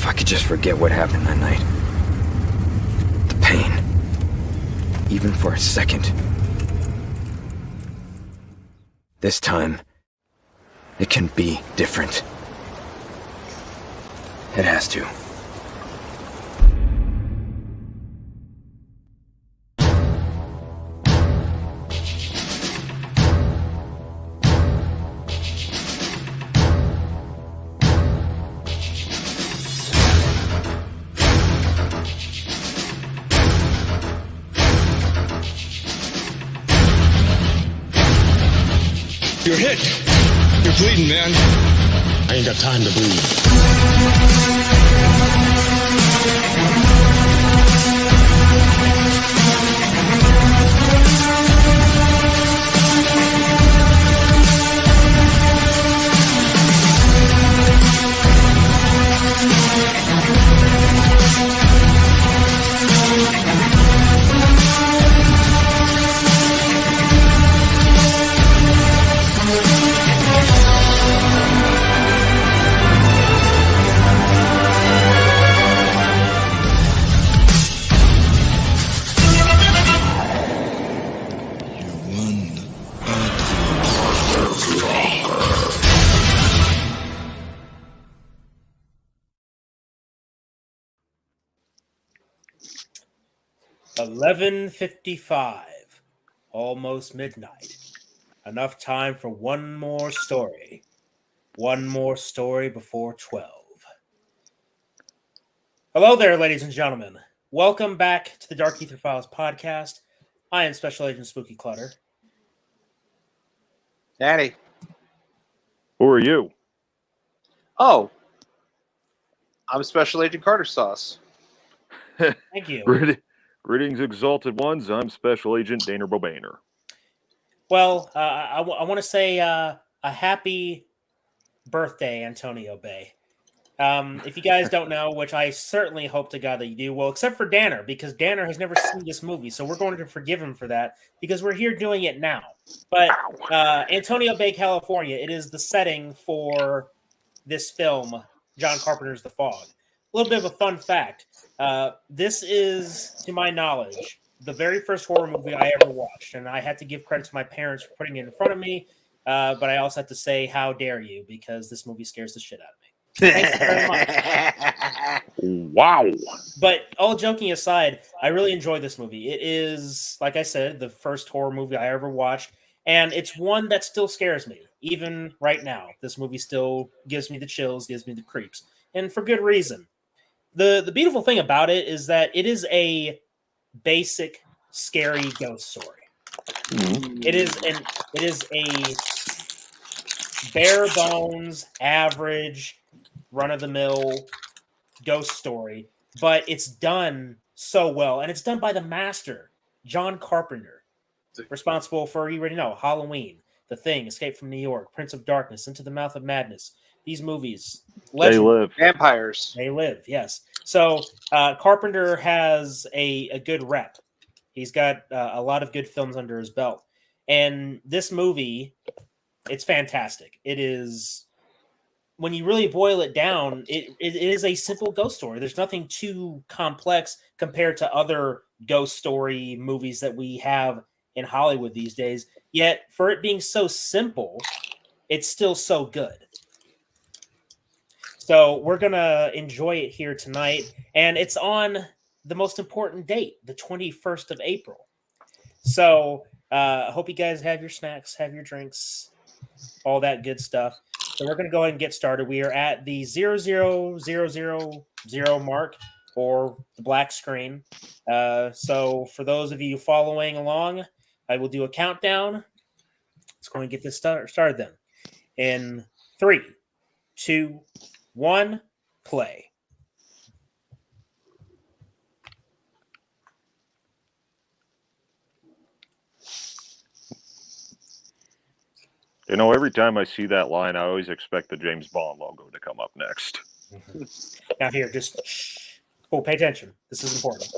If I could just forget what happened that night. The pain. Even for a second. This time, it can be different. It has to. You're hit. You're bleeding, man. I ain't got time to bleed. $11:55, almost midnight. Enough time for one more story. One more story before 12. Hello there, ladies and gentlemen. Welcome back to the Dark Ether Files podcast. I am Special Agent Spooky Clutter. Daddy. Who are you? Oh. I'm Special Agent Carter Sauce. Thank you. Greetings, exalted ones. I'm Special Agent Daner Bobaner. Well, I want to say a happy birthday, Antonio Bay. If you guys don't know, which I certainly hope to God that you do, well, except for Danner, because Danner has never seen this movie, so we're going to forgive him for that, because we're here doing it now. But Antonio Bay, California, it is the setting for this film, John Carpenter's The Fog. A little bit of a fun fact. This is, to my knowledge, the very first horror movie I ever watched, and I had to give credit to my parents for putting it in front of me, but I also have to say, how dare you, because this movie scares the shit out of me. Thanks very much. Wow. But all joking aside, I really enjoyed this movie. It is, like I said, the first horror movie I ever watched, and it's one that still scares me. Even right now, this movie still gives me the chills, gives me the creeps, and for good reason. The beautiful thing about it is that it is a basic, scary ghost story. It is a bare bones, average, run-of-the-mill ghost story, but it's done so well, and it's done by the master, John Carpenter, responsible for, you already know, Halloween, The Thing, Escape from New York, Prince of Darkness, Into the Mouth of Madness. These movies, They live. Vampires. They live, yes. So Carpenter has a good rep. He's got a lot of good films under his belt. And this movie, it's fantastic. It is, when you really boil it down, it is a simple ghost story. There's nothing too complex compared to other ghost story movies that we have in Hollywood these days. Yet, for it being so simple, it's still so good. So we're going to enjoy it here tonight. And it's on the most important date, the 21st of April. So I hope you guys have your snacks, have your drinks, all that good stuff. So we're going to go ahead and get started. We are at the 0000 mark, or the black screen. So for those of you following along, I will do a countdown. Let's go and get this started then. In 3, 2, 1, play. You know, every time I see that line, I always expect the James Bond logo to come up next. Now here, just shh. Oh, pay attention. This is important.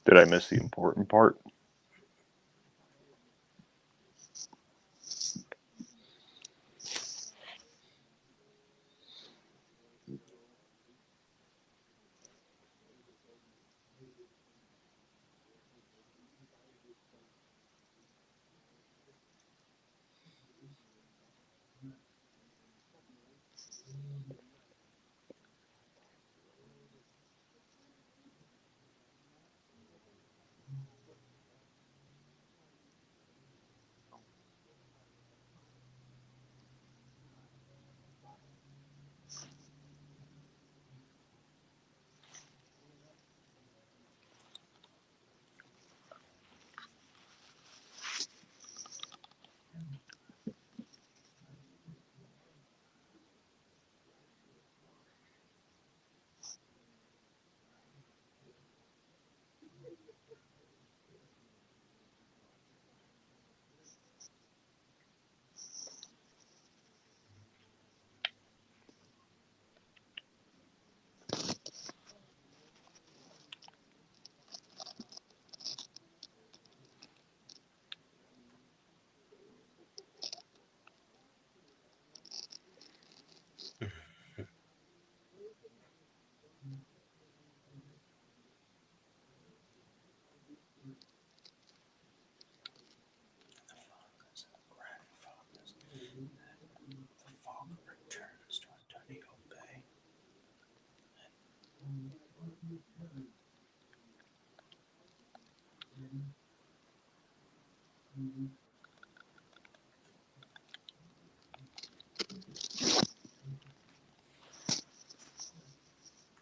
Did I miss the important part?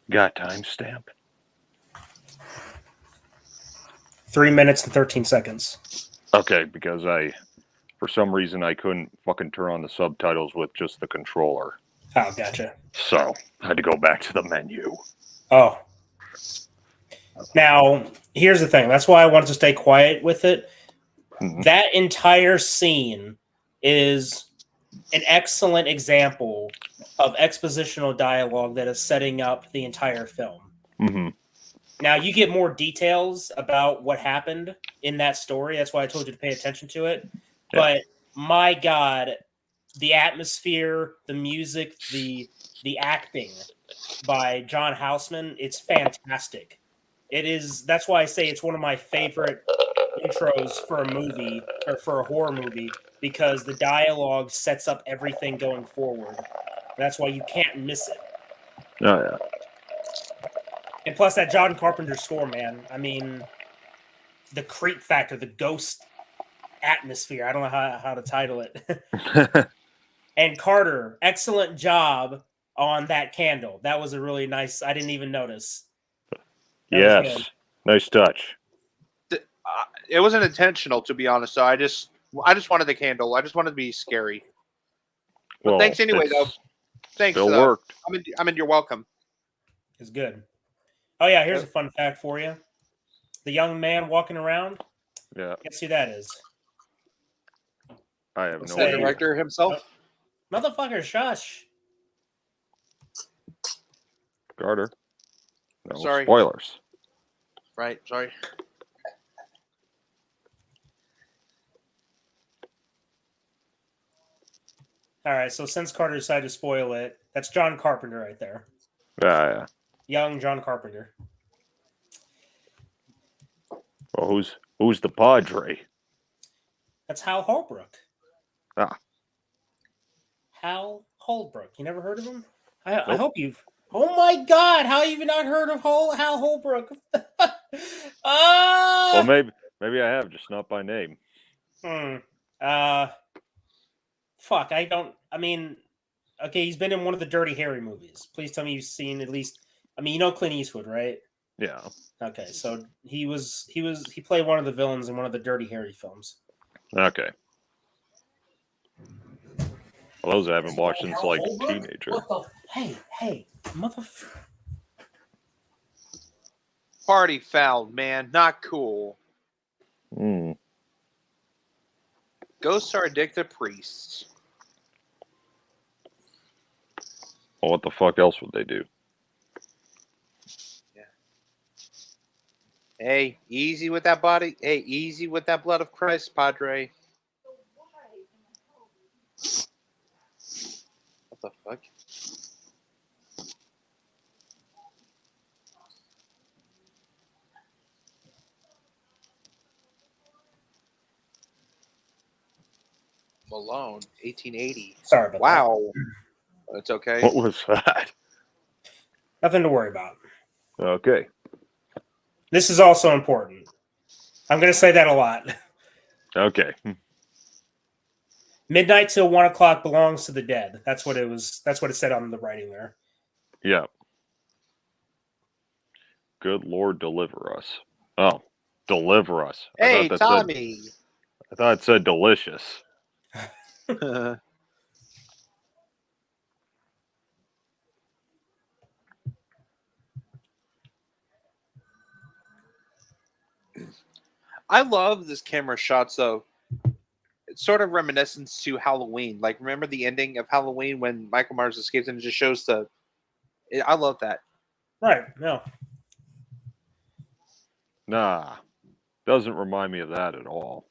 Got timestamp? 3 minutes and 13 seconds. Okay, because for some reason, I couldn't fucking turn on the subtitles with just the controller. Oh, gotcha. So, I had to go back to the menu. Oh. Now, here's the thing. That's why I wanted to stay quiet with it. Mhm. That entire scene is an excellent example of expositional dialogue that is setting up the entire film. Mm-hmm. Now, you get more details about what happened in that story. That's why I told you to pay attention to it. Yeah. But my God, the atmosphere, the music, the acting by John Houseman, it's fantastic. It is. That's why I say it's one of my favorite intros for a movie or for a horror movie, because the dialogue sets up everything going forward. That's why you can't miss it. Oh, yeah. And plus that John Carpenter score, man. I mean, the creep factor, the ghost atmosphere. I don't know how to title it. And Carter, excellent job on that candle. That was a really nice. I didn't even notice. That was good. Yes. Nice touch. It wasn't intentional, to be honest. So I just wanted the candle. I just wanted to be scary. But Well, thanks anyway, though. it's Thanks. Still worked. I mean, you're welcome. It's good. Oh yeah, here's a fun fact for you. The young man walking around. Yeah. Guess who that is? I have It's no the idea. director himself. Motherfucker, shush. Carter. No Sorry. spoilers. Right. Sorry. All right, so since Carter decided to spoil it, that's John Carpenter right there. Yeah. Young John Carpenter. Well, who's the Padre? That's Hal Holbrook. Ah. Hal Holbrook. You never heard of him? I Nope. hope you've. Oh my God! How have you not heard of Hal Holbrook? Well, maybe I have, just not by name. Fuck. I don't. I mean, okay. He's been in one of the Dirty Harry movies. Please tell me you've seen at least. I mean, you know Clint Eastwood, right? Yeah. Okay, so he played one of the villains in one of the Dirty Harry films. Okay. Well, those I haven't watched since like a teenager. What the? Hey, motherfucker! Party foul, man. Not cool. Hmm. Ghosts are addicted to priests. Well, what the fuck else would they do? Hey, easy with that body. Hey, easy with that blood of Christ, Padre. What the fuck? Malone, 1880. Sorry about that. Wow. It's okay. What was that? Nothing to worry about. Okay. This is also important. I'm going to say that a lot. Okay. Midnight till 1 o'clock belongs to the dead. That's what it was. That's what it said on the writing there. Yeah. Good Lord, deliver us. Oh, deliver us. Hey, I thought Tommy. I thought it said delicious. I love this camera shots though. It's sort of reminiscent to Halloween. Like, remember the ending of Halloween when Michael Myers escapes and it just shows the. I love that. Right. No. Nah. Doesn't remind me of that at all.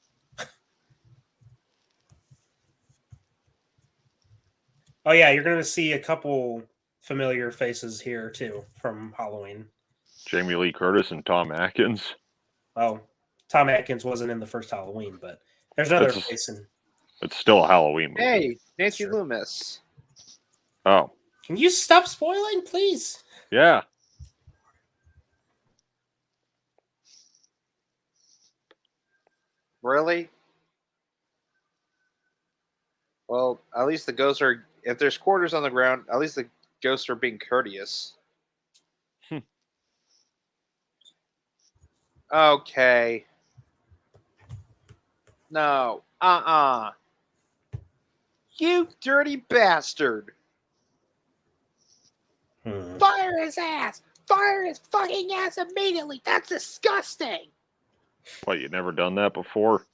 Oh yeah, you're going to see a couple familiar faces here too from Halloween. Jamie Lee Curtis and Tom Atkins. Oh, Tom Atkins wasn't in the first Halloween, but there's another That's- face in. It's still a Halloween movie. Hey, Nancy Sure. Loomis. Oh, Can you stop spoiling, please? yeah. Really? Well, at least the ghosts are. If there's quarters on the ground, at least the ghosts are being courteous. Okay. No. You dirty bastard. Fire his ass! Fire his fucking ass immediately! That's disgusting! What, you never done that before?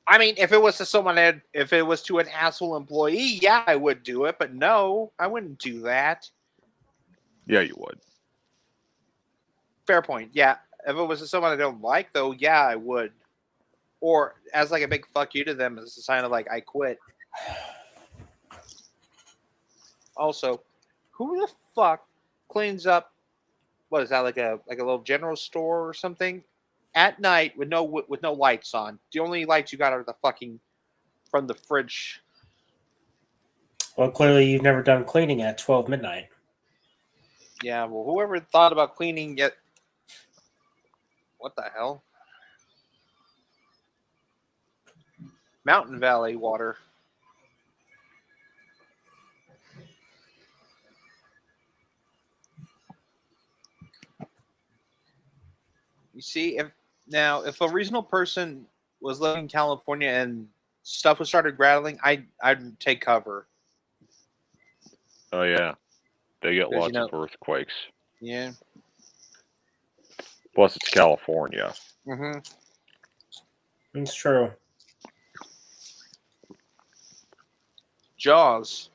I mean, if it was to someone, if it was to an asshole employee, yeah, I would do it. But no, I wouldn't do that. Yeah, you would. Fair point. Yeah, if it was to someone I don't like, though, yeah, I would. Or as like a big fuck you to them as a sign of like I quit. Also, who the fuck cleans up? What is that, like a little general store or something? At night with no lights on. The only lights you got are the fucking from the fridge. Well, clearly you've never done cleaning at 12 midnight. Yeah, well, whoever thought about cleaning it. What the hell? Mountain Valley water. You see, if a reasonable person was living in California and stuff was started rattling, I'd take cover. Oh, yeah. They get 'Cause, lots of earthquakes. Yeah. Plus, it's California. Mm-hmm. It's true. Jaws.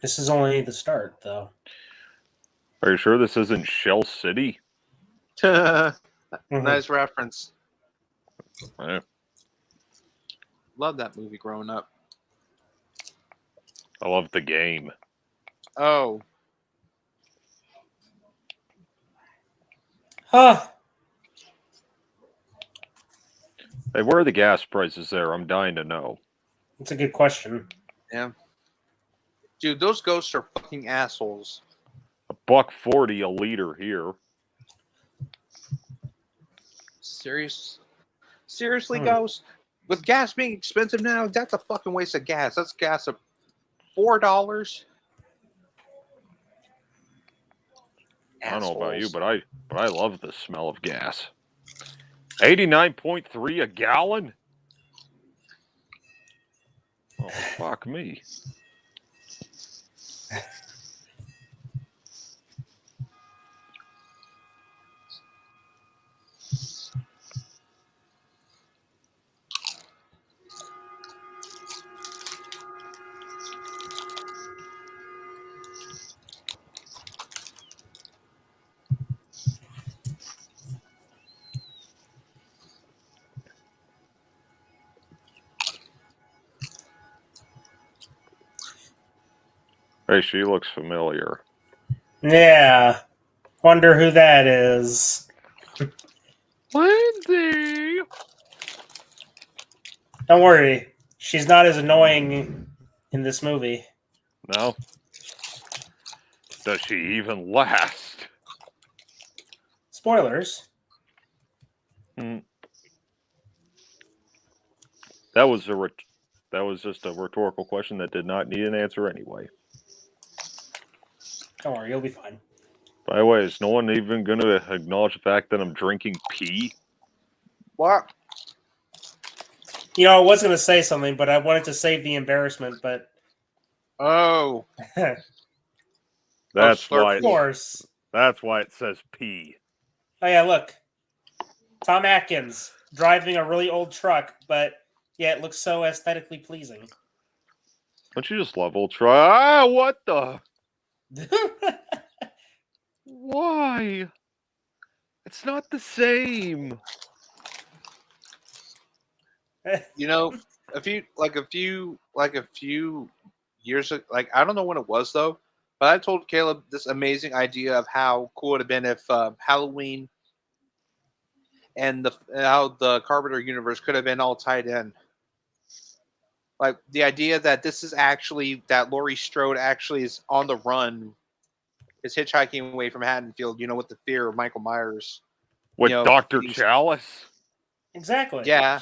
This is only the start, though. Are you sure this isn't Shell City? Nice reference. Eh, Love that movie growing up. I love the game. Oh, Huh. Hey, where are the gas prices there? I'm dying to know. That's a good question. yeah. Dude, those ghosts are fucking assholes. $1.40 a liter here. Seriously, ghosts? With gas being expensive now, that's a fucking waste of gas. That's gas of $4. I don't know about you, but I love the smell of gas. 89.3 a gallon? Oh, fuck me. Hey, she looks familiar. Yeah. Wonder who that is. Lindsay! Don't worry. She's not as annoying in this movie. No? Does she even last? Spoilers. Hmm. That was just a rhetorical question that did not need an answer anyway. Don't worry, you'll be fine. By the way, is no one even going to acknowledge the fact that I'm drinking pee? What? You know, I was going to say something, but I wanted to save the embarrassment, but... Oh. That's Slurpee. why. Of course. That's why it says pee. Oh, yeah, look. Tom Atkins driving a really old truck, but yeah, it looks so aesthetically pleasing. Don't you just love Ultra? Ah, what the? Why? It's not the same. You know, a few years ago, like I don't know when it was though, but I told Caleb this amazing idea of how cool it would have been if Halloween and how the Carpenter universe could have been all tied in. Like the idea that this is actually that Laurie Strode actually is on the run, is hitchhiking away from Haddonfield, with the fear of Michael Myers. With Dr. these- Chalice? Exactly. Yeah.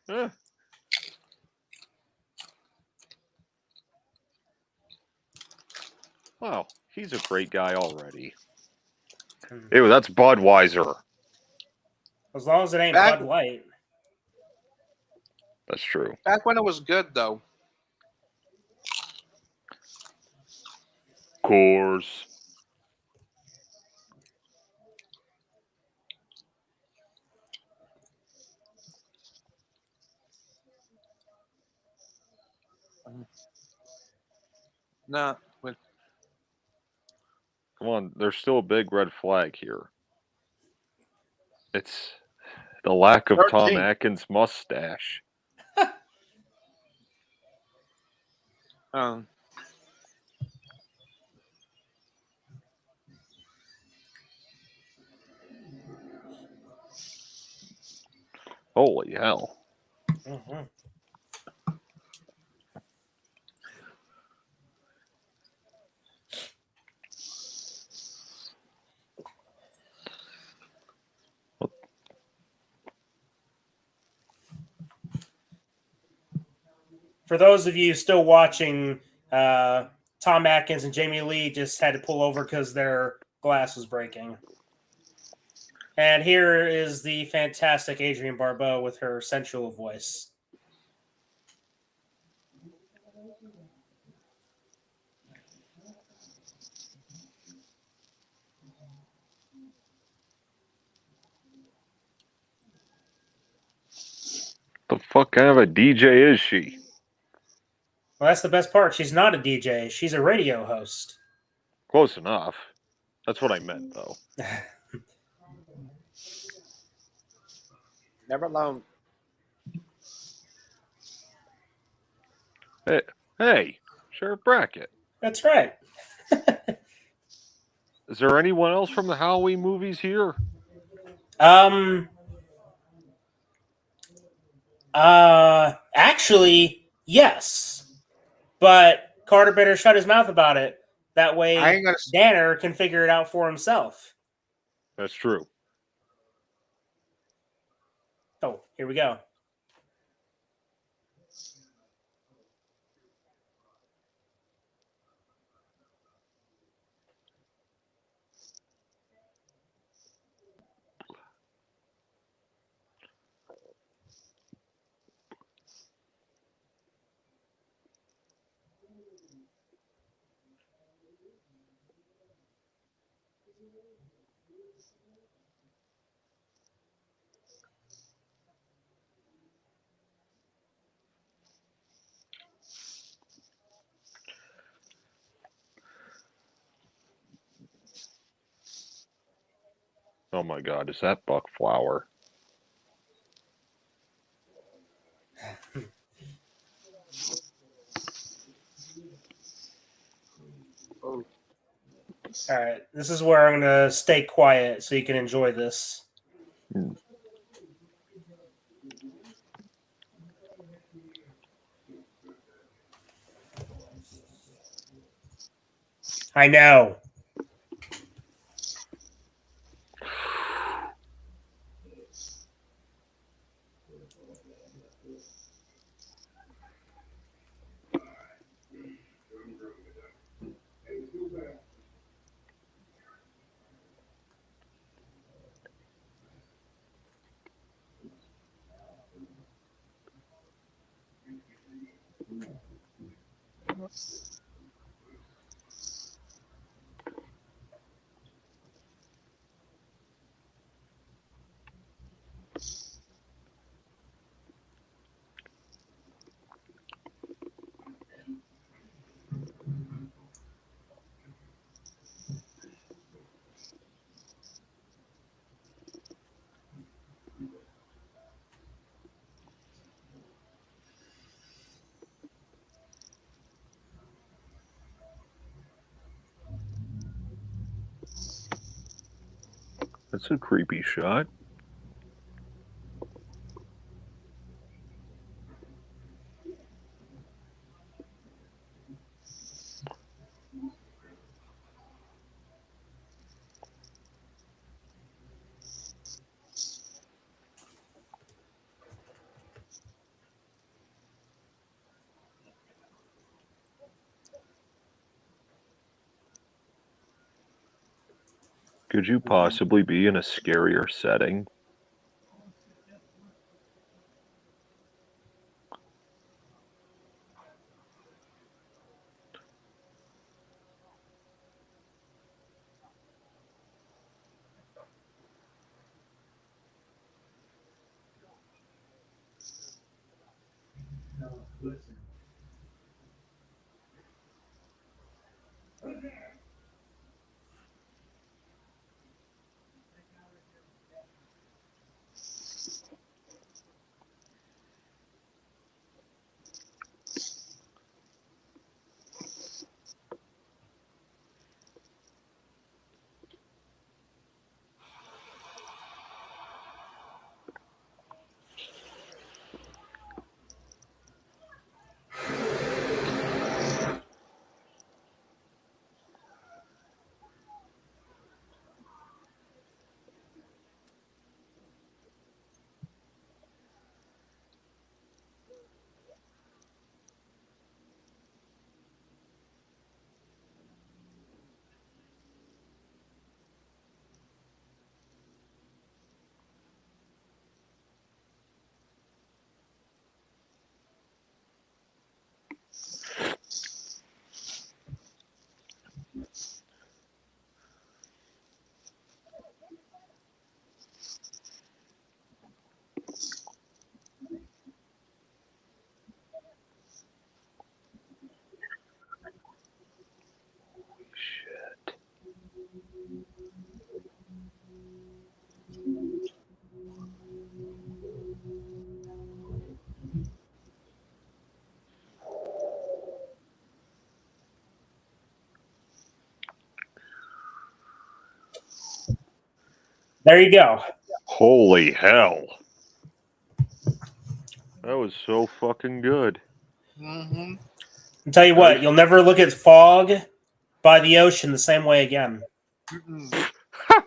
Eh. Wow, he's a great guy already. Ew, that's Budweiser. As long as it ain't Back- Bud Light. That's true. Back when it was good though. Coors. No. When, Come on, there's still a big red flag here. It's the lack of Tom 13. Atkins' mustache. um, Holy hell. Mm-hmm. For those of you still watching, Tom Atkins and Jamie Lee just had to pull over because their glass was breaking. And here is the fantastic Adrienne Barbeau with her sensual voice. The fuck kind of a DJ is she? Well, that's the best part. She's not a DJ. She's a radio host. Close enough. That's what I meant, though. never alone. Hey, Sheriff Brackett. That's right. Is there anyone else from the Halloween movies here? Actually, yes. But Carter better shut his mouth about it. That I way ain't gonna. Danner can figure it out for himself. That's true. Oh, here we go. Oh my god, is that Buck Flower? All right, this is where I'm going to stay quiet so you can enjoy this. I know. That's a creepy shot. Could you possibly be in a scarier setting? There you go. Holy hell. That was so fucking good. Mm-hmm. I'll tell you what, you'll never look at fog by the ocean the same way again. I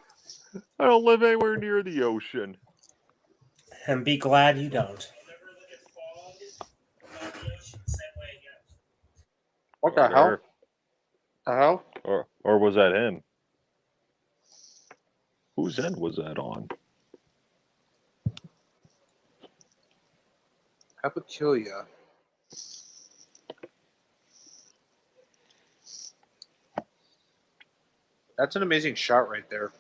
don't live anywhere near the ocean. And be glad you don't. What the hell? The hell? Or was that him? Whose end was that on? How peculiar. That's an amazing shot right there.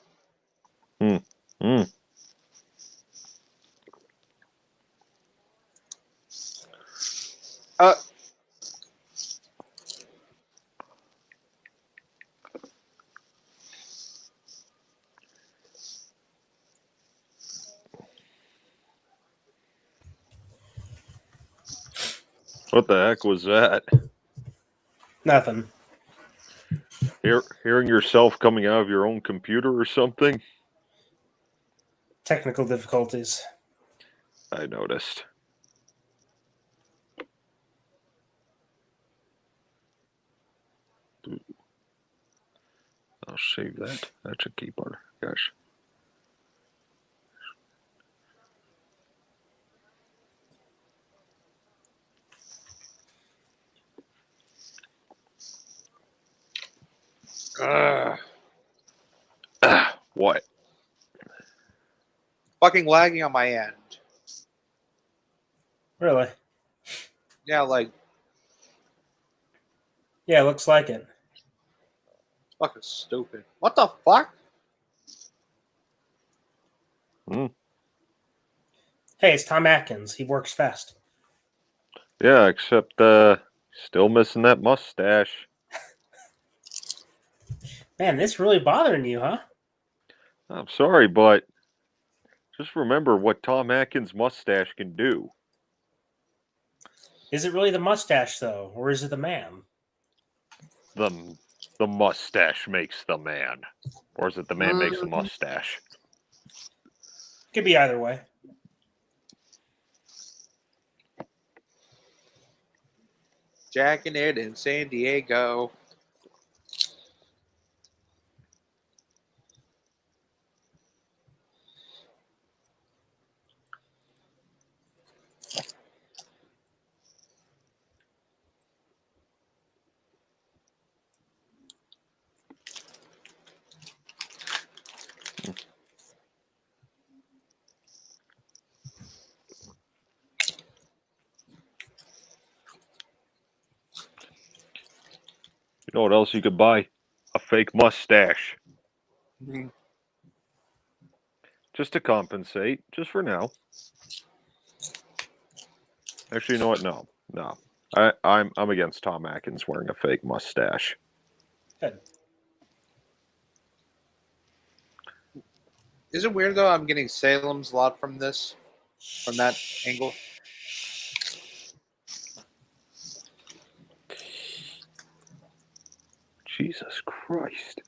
What the heck was that? Nothing. Hearing yourself coming out of your own computer or something? Technical difficulties. I noticed. I'll save that. That should keep our gosh. What? Fucking lagging on my end. Really? Yeah, like Yeah, looks like it. fucking stupid. What the fuck? Hey, it's Tom Atkins. He works fast. Yeah, except still missing that mustache. Man, this really bothering you, huh? I'm sorry, but just remember what Tom Atkins' mustache can do. Is it really the mustache, though, or is it the man? The mustache makes the man. Or is it the man makes the mustache? Could be either way. Jacking it in San Diego. You know what else you could buy? A fake mustache. Just to compensate, just for now. Actually, you know what? No. I'm against Tom Atkins wearing a fake mustache. Good. Is it weird though? I'm getting Salem's lot from this, from that angle. Jesus Christ.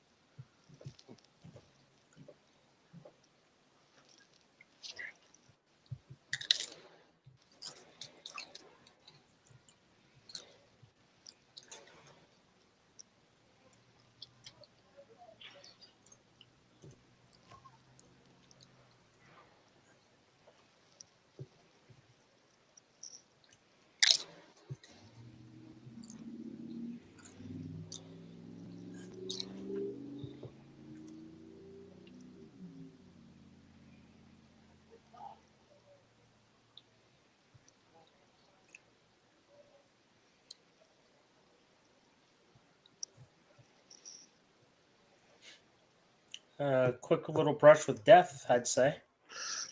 Quick little brush with death, I'd say.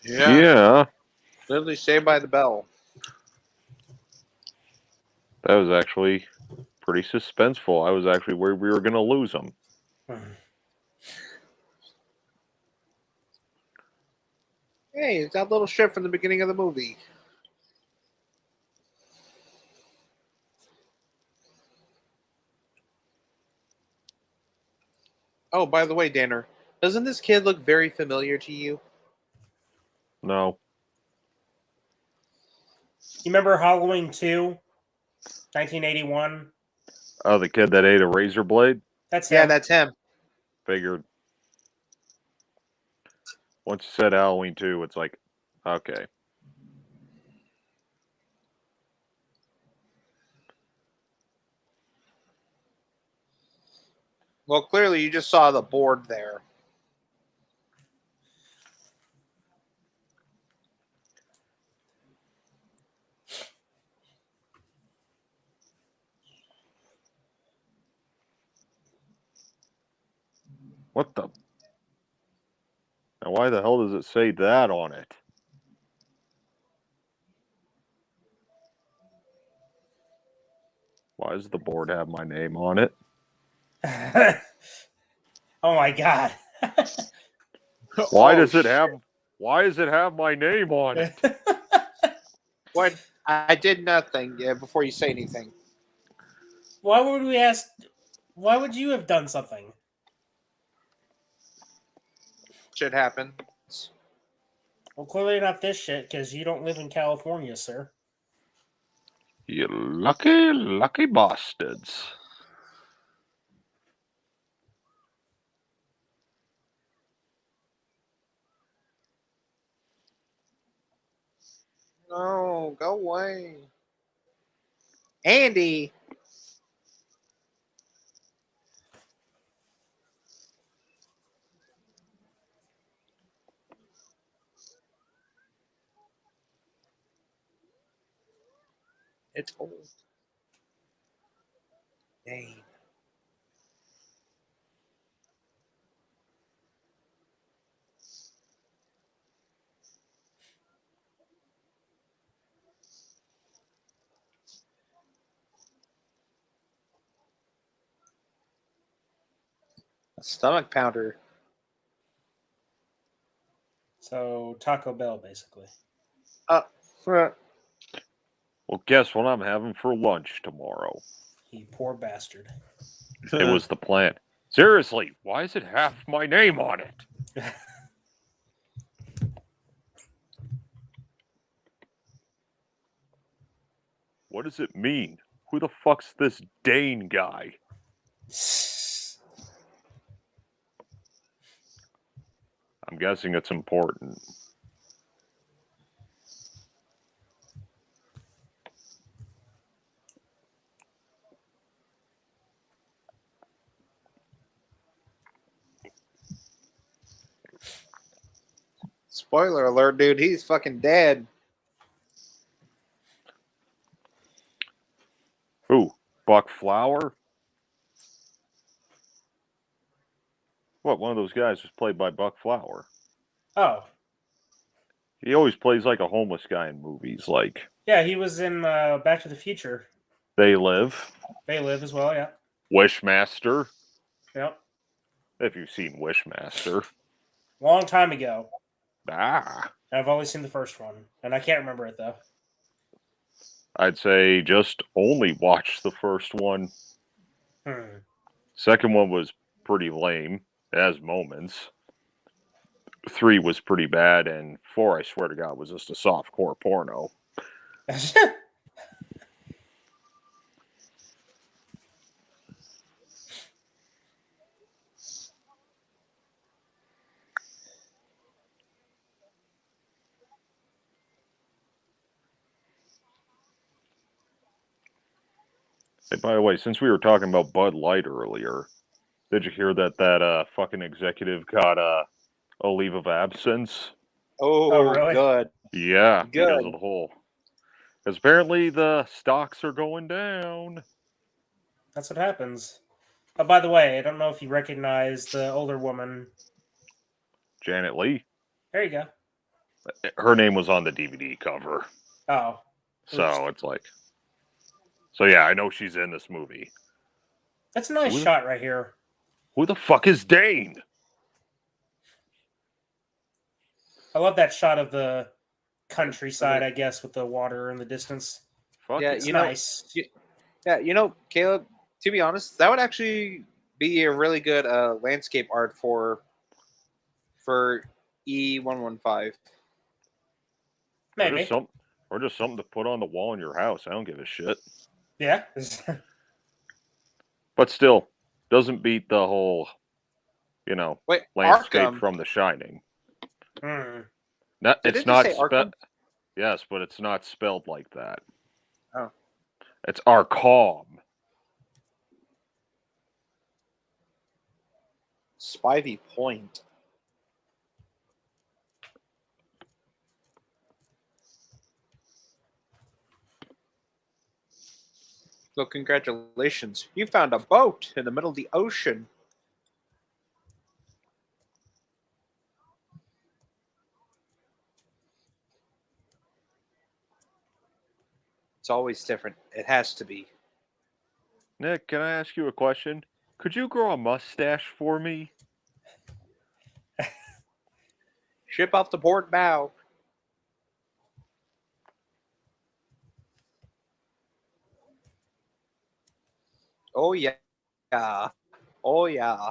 Yeah. Literally Saved by the Bell. That was actually pretty suspenseful. I was actually worried we were going to lose him. Hey, it's that little shit from the beginning of the movie. Oh, by the way, Danner, doesn't this kid look very familiar to you? No. You remember Halloween 2, 1981? Oh, the kid that ate a razor blade? That's Yeah, him. that's him. Figured. Once you said Halloween 2, it's like, okay. Well, clearly you just saw the board there. What the? Now, why the hell does it say that on it? Why does the board have my name on it? Oh my god. Why Oh, does it shit. have? Why does it have my name on it? What? I did nothing before you say anything. Why would we ask? Why would you have done something? Shit happens. Well, clearly not this shit, because you don't live in California, sir. You lucky, lucky bastards. No, go away. Andy. It's old. Dang. A stomach pounder. So, Taco Bell, basically. Uh, Well, guess what I'm having for lunch tomorrow? You poor bastard. It was the plan. Seriously, why is it half my name on it? What does it mean? Who the fuck's this Dane guy? I'm guessing it's important. Spoiler alert, dude. He's fucking dead. Who? Buck Flower? What, one of those guys was played by Buck Flower? Oh. He always plays like a homeless guy in movies, like Yeah, he was in Back to the Future. They Live, They Live as well, yeah. Wishmaster. Yep. If you've seen Wishmaster. Long time ago. Ah. I've only seen the first one, and I can't remember it, though. I'd say just only watch the first one. Second one was pretty lame. It has moments. 3 was pretty bad, and 4, I swear to God, was just a softcore porno. Hey, by the way, since we were talking about Bud Light earlier, did you hear that fucking executive got a leave of absence? Oh, really? good. Yeah, Good. because of the whole. Because apparently the stocks are going down. That's what happens. Oh, by the way, I don't know if you recognize the older woman. Janet Leigh. There you go. Her name was on the DVD cover. Oh. So it's like. So yeah, I know she's in this movie. That's a nice shot right here. Who the fuck is Dane? I love that shot of the countryside, I guess, with the water in the distance. Fuck Yeah, It's you know, nice. Yeah, Caleb, to be honest, that would actually be a really good landscape art for E115. Maybe. Or just something to put on the wall in your house. I don't give a shit. Yeah. But still, doesn't beat the whole, Wait, landscape Arkham. from The Shining. Hmm. Did It's it just not say Arkham? Yes, but it's not spelled like that. Oh. It's Arkham. Spivey Point. So congratulations. You found a boat in the middle of the ocean. It's always different. It has to be. Nick, can I ask you a question? Could you grow a mustache for me? Ship off the port bow. Oh, yeah. Oh yeah.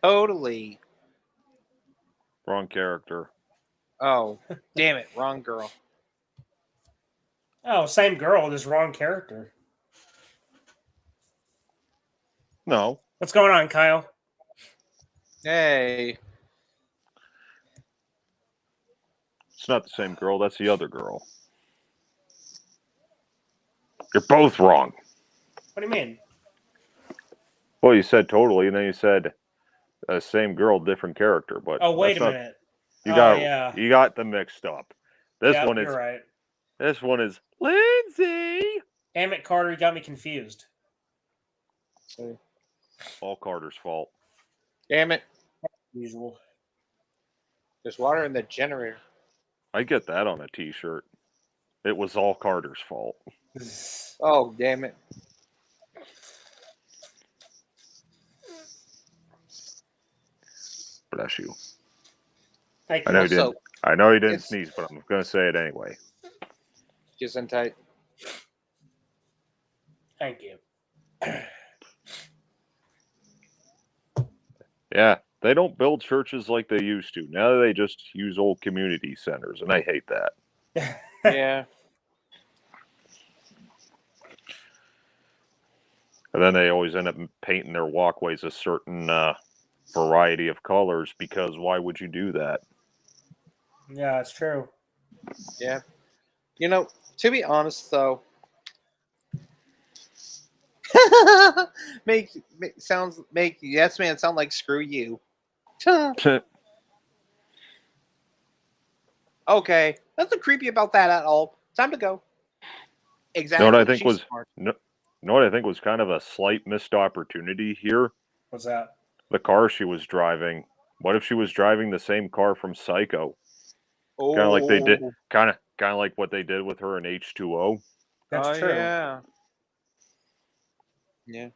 Totally. Wrong character. Oh, damn it, wrong girl. Oh, same girl, just wrong character. No. What's going on, Kyle? Hey. It's not the same girl. That's the other girl. You're both wrong. What do you mean? Well, you said totally, and then you said same girl, different character. But Oh, wait that's a not. minute. You Oh, got yeah. you got them mixed up. This Yep, one you're is right. this one is Lindsay. Damn it, Carter, you got me confused. All Carter's fault. Damn it. Usual. There's water in the generator. I get that on a T-shirt. It was all Carter's fault. Oh, damn it. Bless you. Thank I you. know you Also, didn't. I know you didn't it's- sneeze, but I'm going to say it anyway. Just in tight. Thank you. Yeah, they don't build churches like they used to. Now they just use old community centers, and I hate that. Yeah. And then they always end up painting their walkways a certain variety of colors because why would you do that? Yeah, it's true. Yeah. You know, to be honest though, make yes man sound like screw you. Okay, nothing creepy about that at all. Time to go. Exactly. Know what I think She's was smart. know what I think was kind of a slight missed opportunity here? What's that? The car she was driving. What if she was driving the same car from Psycho? Oh, Kind of like they did. Kind of like what they did with her in H2O. That's oh, true. Yeah. Yeah.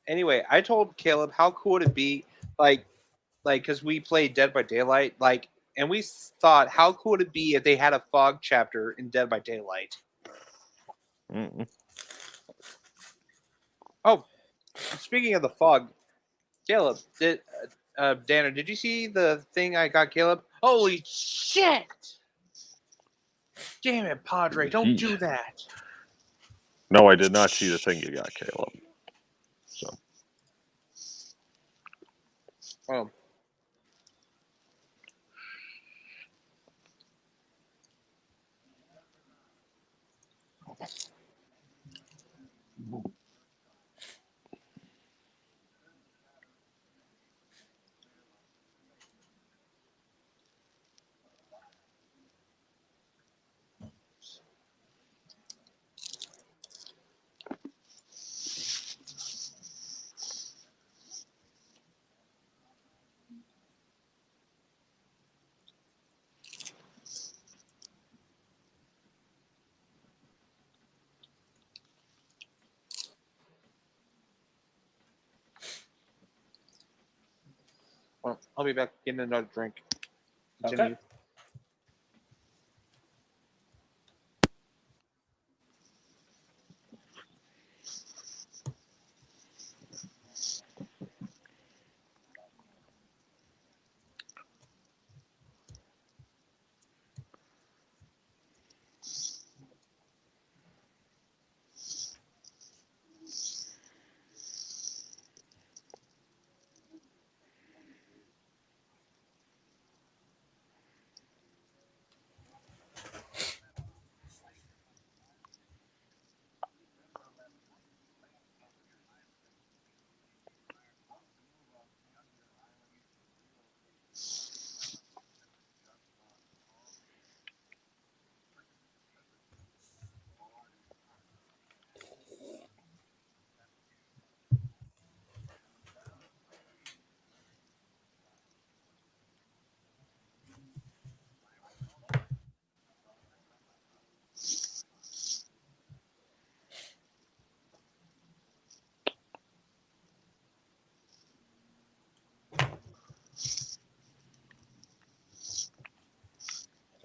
Anyway, I told Caleb how cool would it be, like, because we played Dead by Daylight, like, and we thought how cool would it be if they had a fog chapter in Dead by Daylight. Mm-mm. Oh, speaking of the fog, Caleb, Danner, did you see the thing I got Caleb? Holy shit! Damn it, Padre, don't do that. No, I did not see the thing you got, Caleb. So Oh. Well, I'll be back getting another drink. Continue. Okay.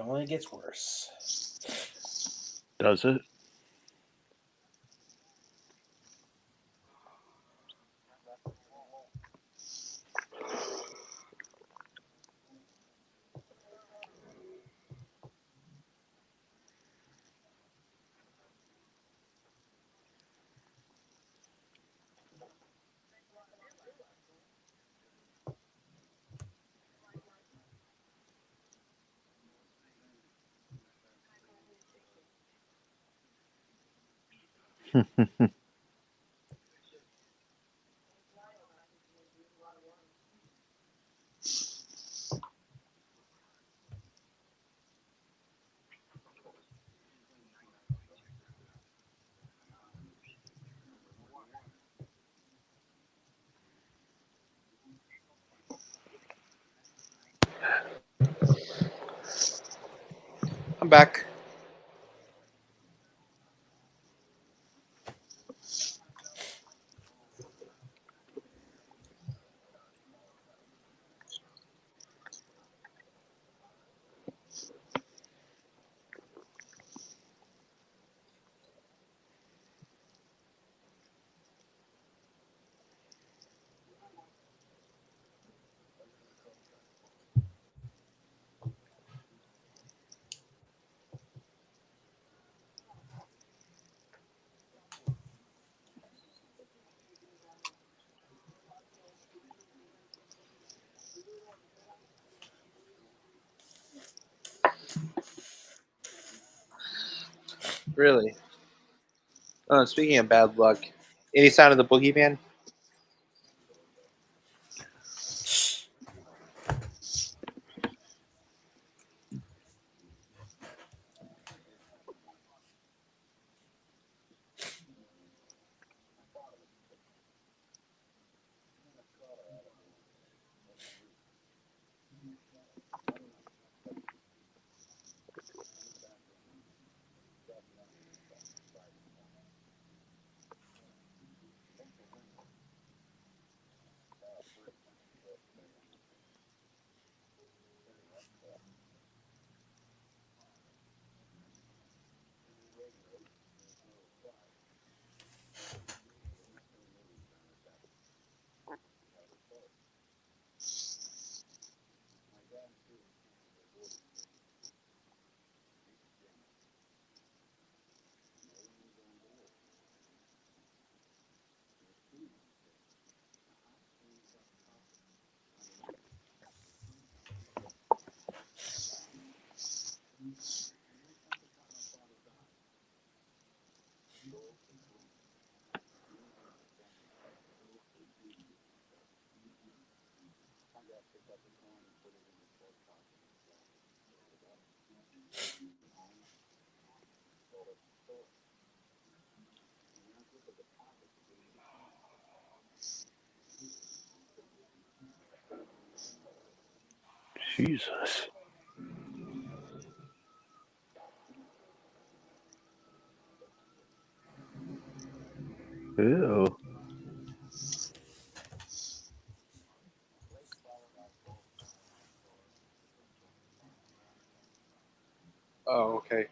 only gets worse. Does it? I'm back. Really? Oh, speaking of bad luck, any sign of the boogeyman? Jesus. Ew. Oh, okay.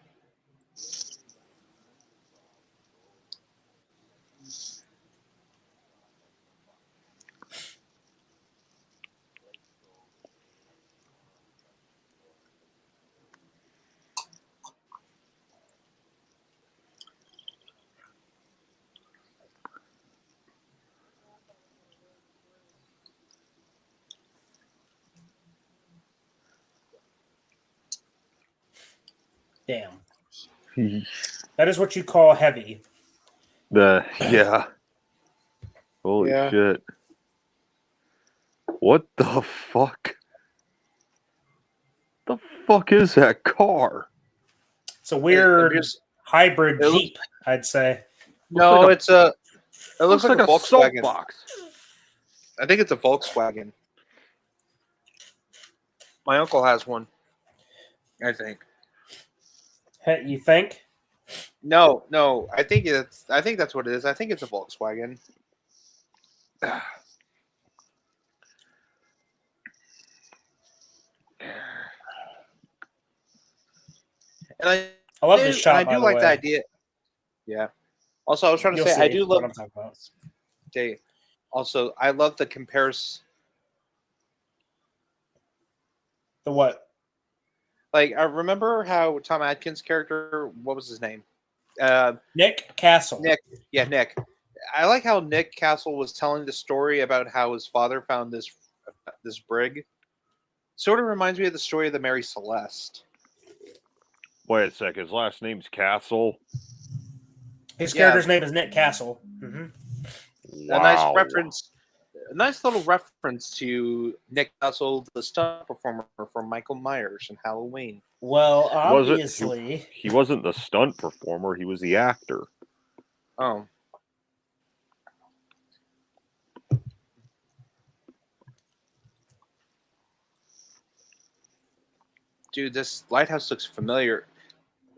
Damn. That is what you call heavy. Yeah. Holy Yeah. shit. What the fuck? The fuck is that car? It's a weird just- hybrid it looks- Jeep, I'd say. No, like a- it's a. It looks like a Volkswagen. soapbox. I think it's a Volkswagen. My uncle has one. I think. Hey, you think? No. I think it's. I think that's what it is. I think it's a Volkswagen. And I love this shot. I by do the like way. the idea. Yeah. Also, I was trying to You'll say I see do what love. I'm talking about. Okay. Also, I love the comparison. The what? Like, I remember how Tom Atkins' character, what was his name? Nick Castle. Nick. Yeah, Nick. I like how Nick Castle was telling the story about how his father found this brig. Sort of reminds me of the story of the Mary Celeste. Wait a sec. His last name's Castle. His Yeah. character's name is Nick Castle. Mm-hmm. A nice Wow. reference. A nice little reference to Nick Castle, the stunt performer from Michael Myers in Halloween. Well, Was it? obviously. He wasn't the stunt performer. He was the actor. Oh. Dude, this lighthouse looks familiar.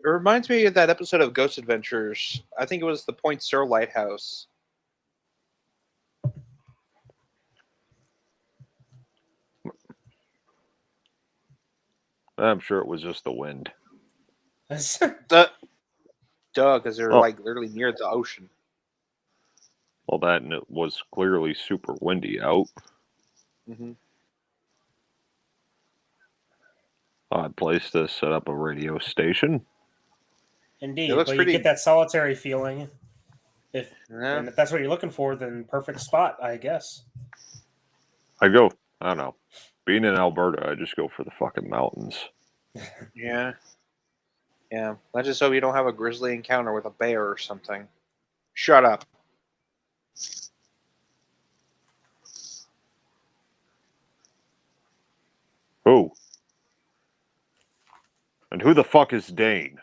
It reminds me of that episode of Ghost Adventures. I think it was the Point Sur Lighthouse. I'm sure it was just the wind. Duh, because they're Oh. like literally near the ocean. Well, that and it was clearly super windy out. Mm-hmm. Odd place to set up a radio station. Indeed, It looks but pretty- you get that solitary feeling. And Yeah. if that's what you're looking for, then perfect spot, I guess. I don't know. Being in Alberta, I just go for the fucking mountains. Yeah. Yeah. Let's just hope you don't have a grisly encounter with a bear or something. Shut up. Who? And who the fuck is Dane?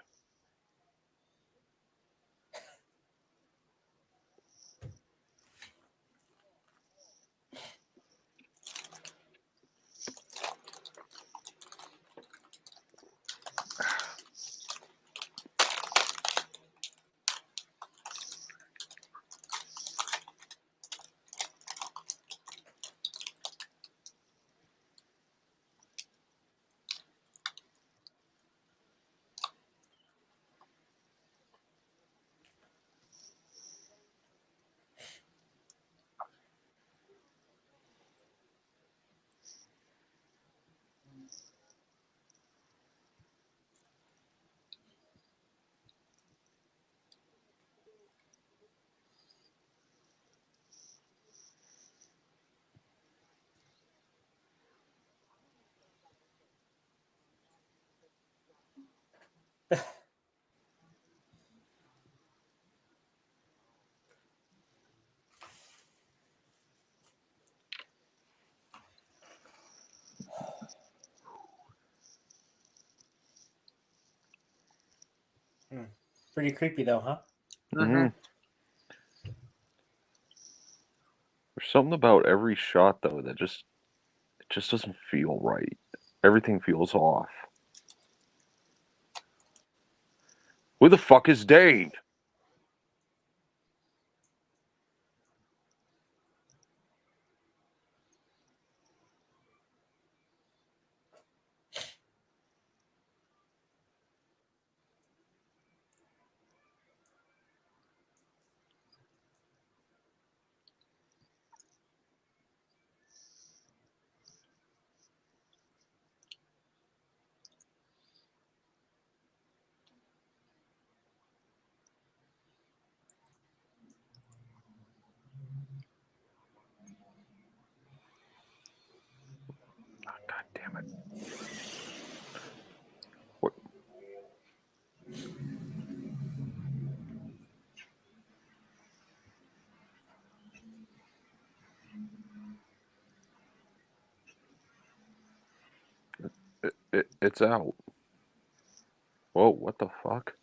Pretty creepy, though, huh? Mm-hmm. There's something about every shot though that just doesn't feel right. Everything feels off. Who the fuck is Dane? Oh, God damn it. What? It's out. Whoa, what the fuck?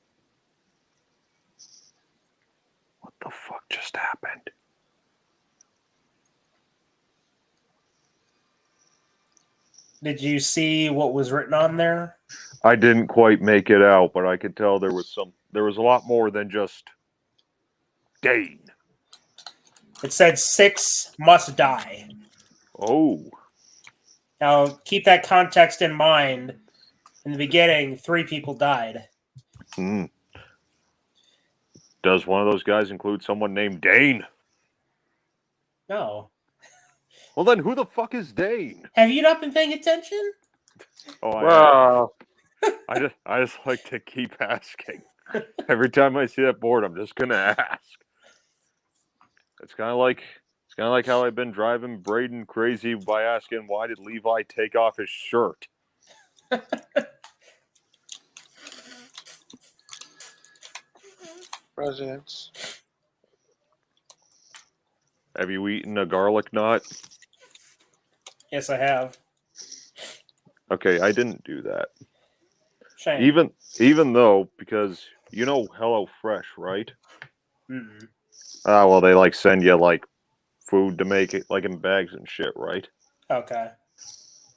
What the fuck just happened? Did you see what was written on there? I didn't quite make it out, but I could tell there was a lot more than just Dane. It said 6 must die. Oh. Now, keep that context in mind. In the beginning, 3 people died. Hmm. Does one of those guys include someone named Dane? No. Well, then who the fuck is Dane? Have you not been paying attention? Oh, Well, I just like to keep asking. Every time I see that board, I'm just gonna ask. It's kind of like how I've been driving Braden crazy by asking why did Levi take off his shirt? presidents. Have you eaten a garlic knot? Yes, I have. Okay, I didn't do that. Shame. Even though, because you know HelloFresh, right? Mm-mm. Ah, well, they like send you like food to make it like in bags and shit, right? Okay.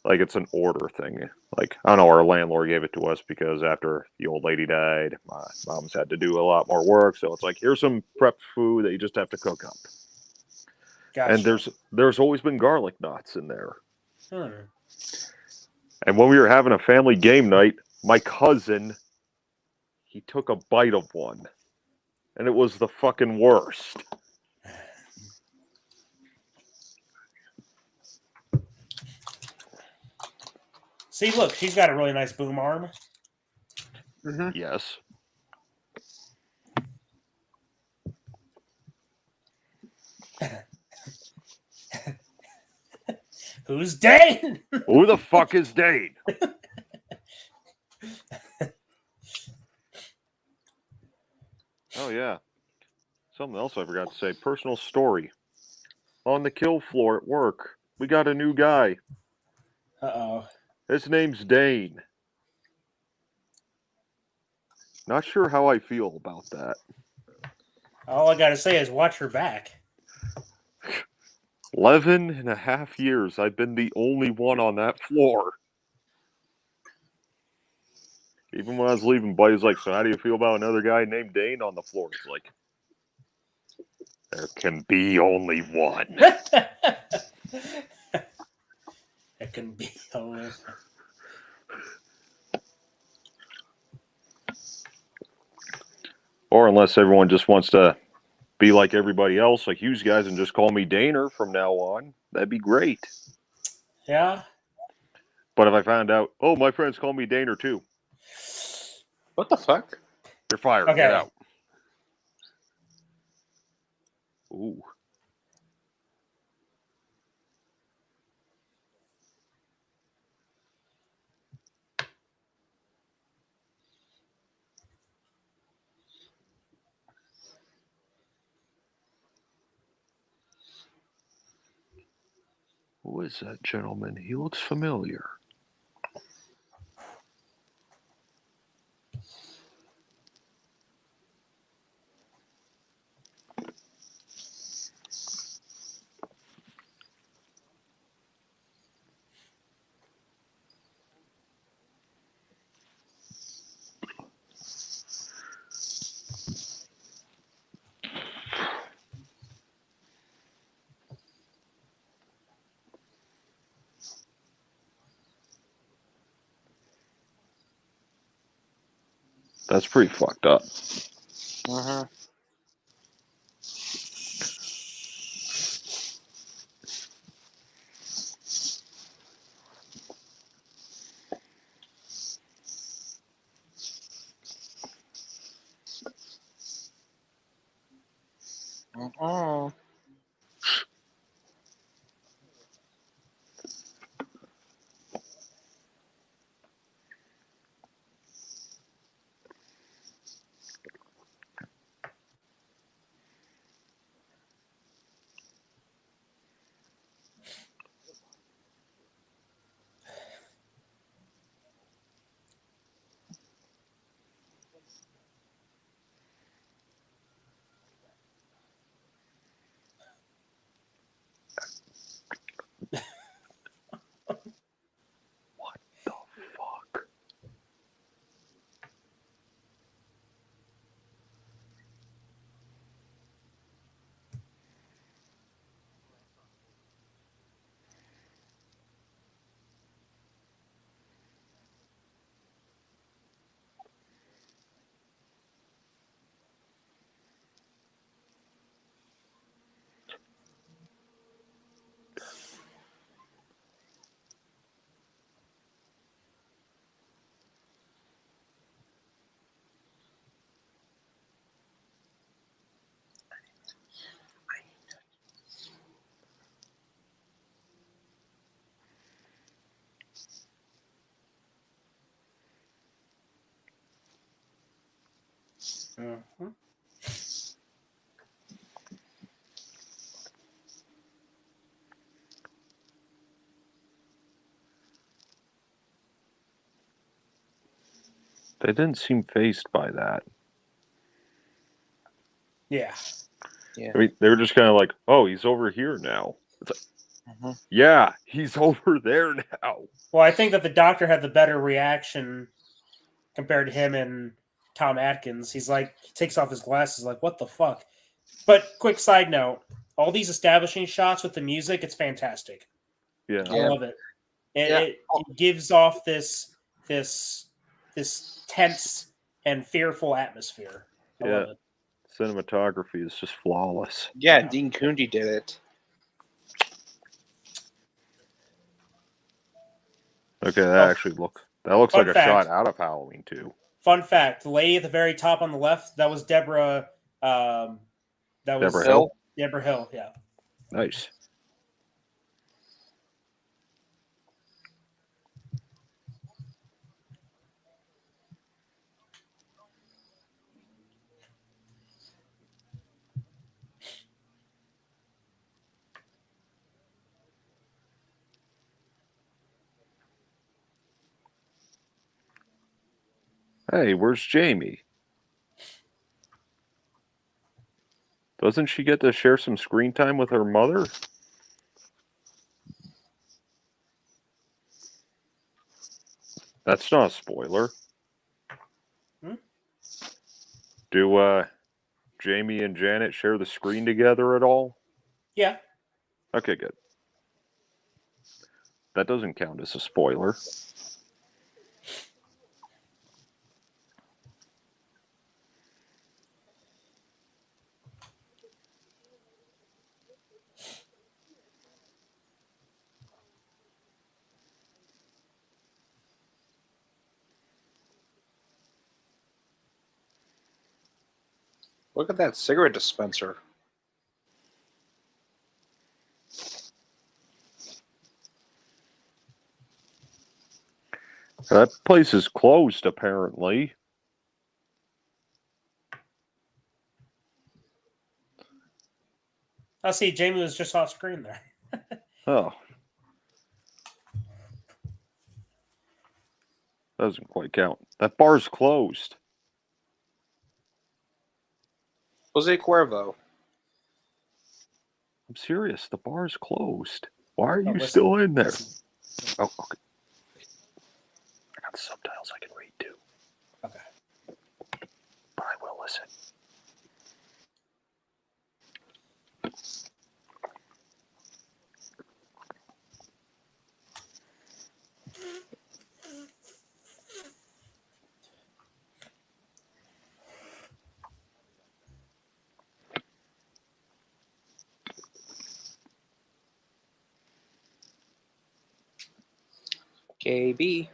Like it's an order thing. Like I don't know, our landlord gave it to us because after the old lady died, my mom's had to do a lot more work. So it's like here's some prep food that you just have to cook up. Gotcha. And there's always been garlic knots in there. Hmm. And when we were having a family game night, my cousin he took a bite of one, and it was the fucking worst. See, look, she's got a really nice boom arm. Mm-hmm. Yes. Who's Dane? Who the fuck is Dane? Oh yeah. Something else I forgot to say. Personal story. On the kill floor at work, we got a new guy. Uh-oh. His name's Dane. Not sure how I feel about that. All I gotta say is watch her back. 11 and a half years, I've been the only one on that floor. Even when I was leaving, Buddy's like, so how do you feel about another guy named Dane on the floor? It's like, there can be only one. It can be only. Or unless everyone just wants to be like everybody else, like you guys, and just call me Daner from now on, that'd be great. Yeah. But if I found out, oh, my friends call me Daner too, What the fuck? you're fired. Okay. Get out. Ooh. Who is that gentleman? He looks familiar. That's pretty fucked up. Mm-hmm. Mm-hmm. Mhm. They didn't seem fazed by that. Yeah. I mean, they were just kind of like, "Oh, he's over here now." It's like, Mhm. yeah, he's over there now. Well, I think that the doctor had the better reaction compared to him and Tom Atkins. He's like, he takes off his glasses, like, what the fuck? But quick side note, all these establishing shots with the music, it's fantastic. Yeah. I love it. Yeah. It gives off this tense and fearful atmosphere. I love it. Cinematography is just flawless. Yeah, Yeah. Dean Kundi did it. Okay, that looks Fun like a fact. shot out of Halloween 2. Fun fact: the lady at the very top on the left, that was Deborah. That was Deborah Hill. Deborah Hill. Yeah. Nice. Hey, where's Jamie? Doesn't she get to share some screen time with her mother? That's not a spoiler. Hmm? Do Jamie and Janet share the screen together at all? Yeah. Okay, good. That doesn't count as a spoiler. Look at that cigarette dispenser. That place is closed, apparently. I see. Jamie was just off screen there. Oh. Doesn't quite count. That bar's closed. Jose Cuervo. I'm serious. The bar's closed. Why are you listen. still in there? Listen. Oh, okay. I got subtitles I can read too. Okay. But I will listen. KB.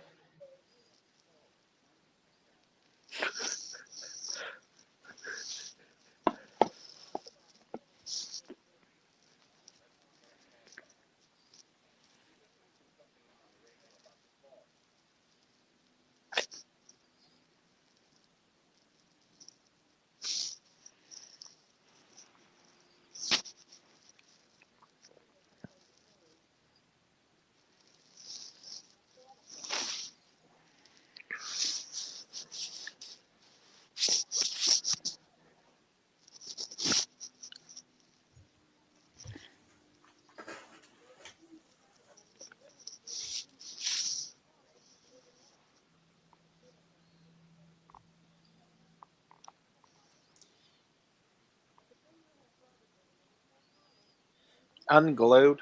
Unglued.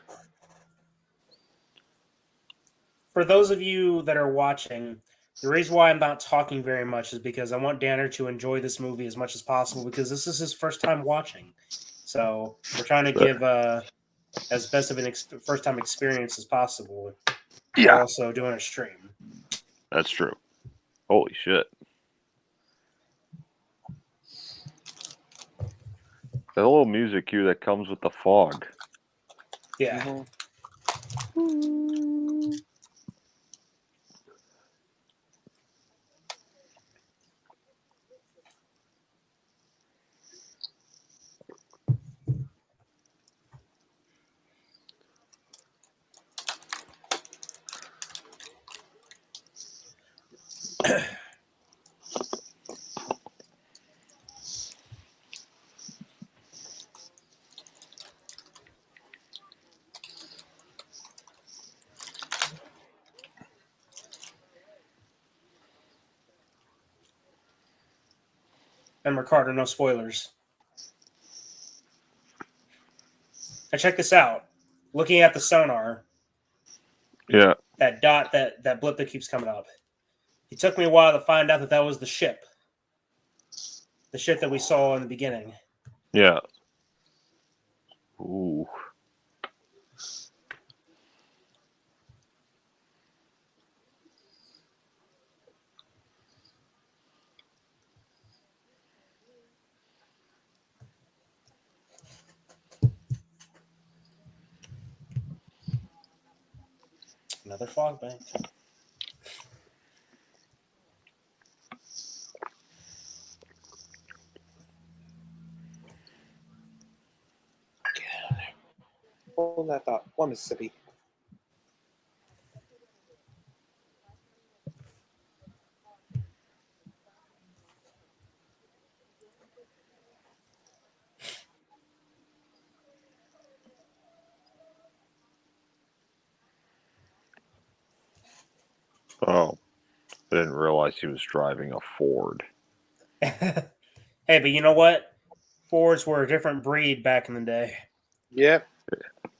For those of you that are watching, the reason why I'm not talking very much is because I want Danner to enjoy this movie as much as possible because this is his first time watching. So we're trying to give as best of an first time experience as possible. Yeah. While also doing a stream. That's true. Holy shit. That little music cue that comes with the fog. Yeah. Mhm. Remember, Carter, no spoilers. Now check this out. Looking at the sonar, Yeah. that dot, that blip that keeps coming up. It took me a while to find out that was the ship. The ship that we saw in the beginning. Yeah. Ooh. Another fog bank. Hold that thought. One Mississippi. Oh. I didn't realize he was driving a Ford. Hey, but you know what? Fords were a different breed back in the day. Yep.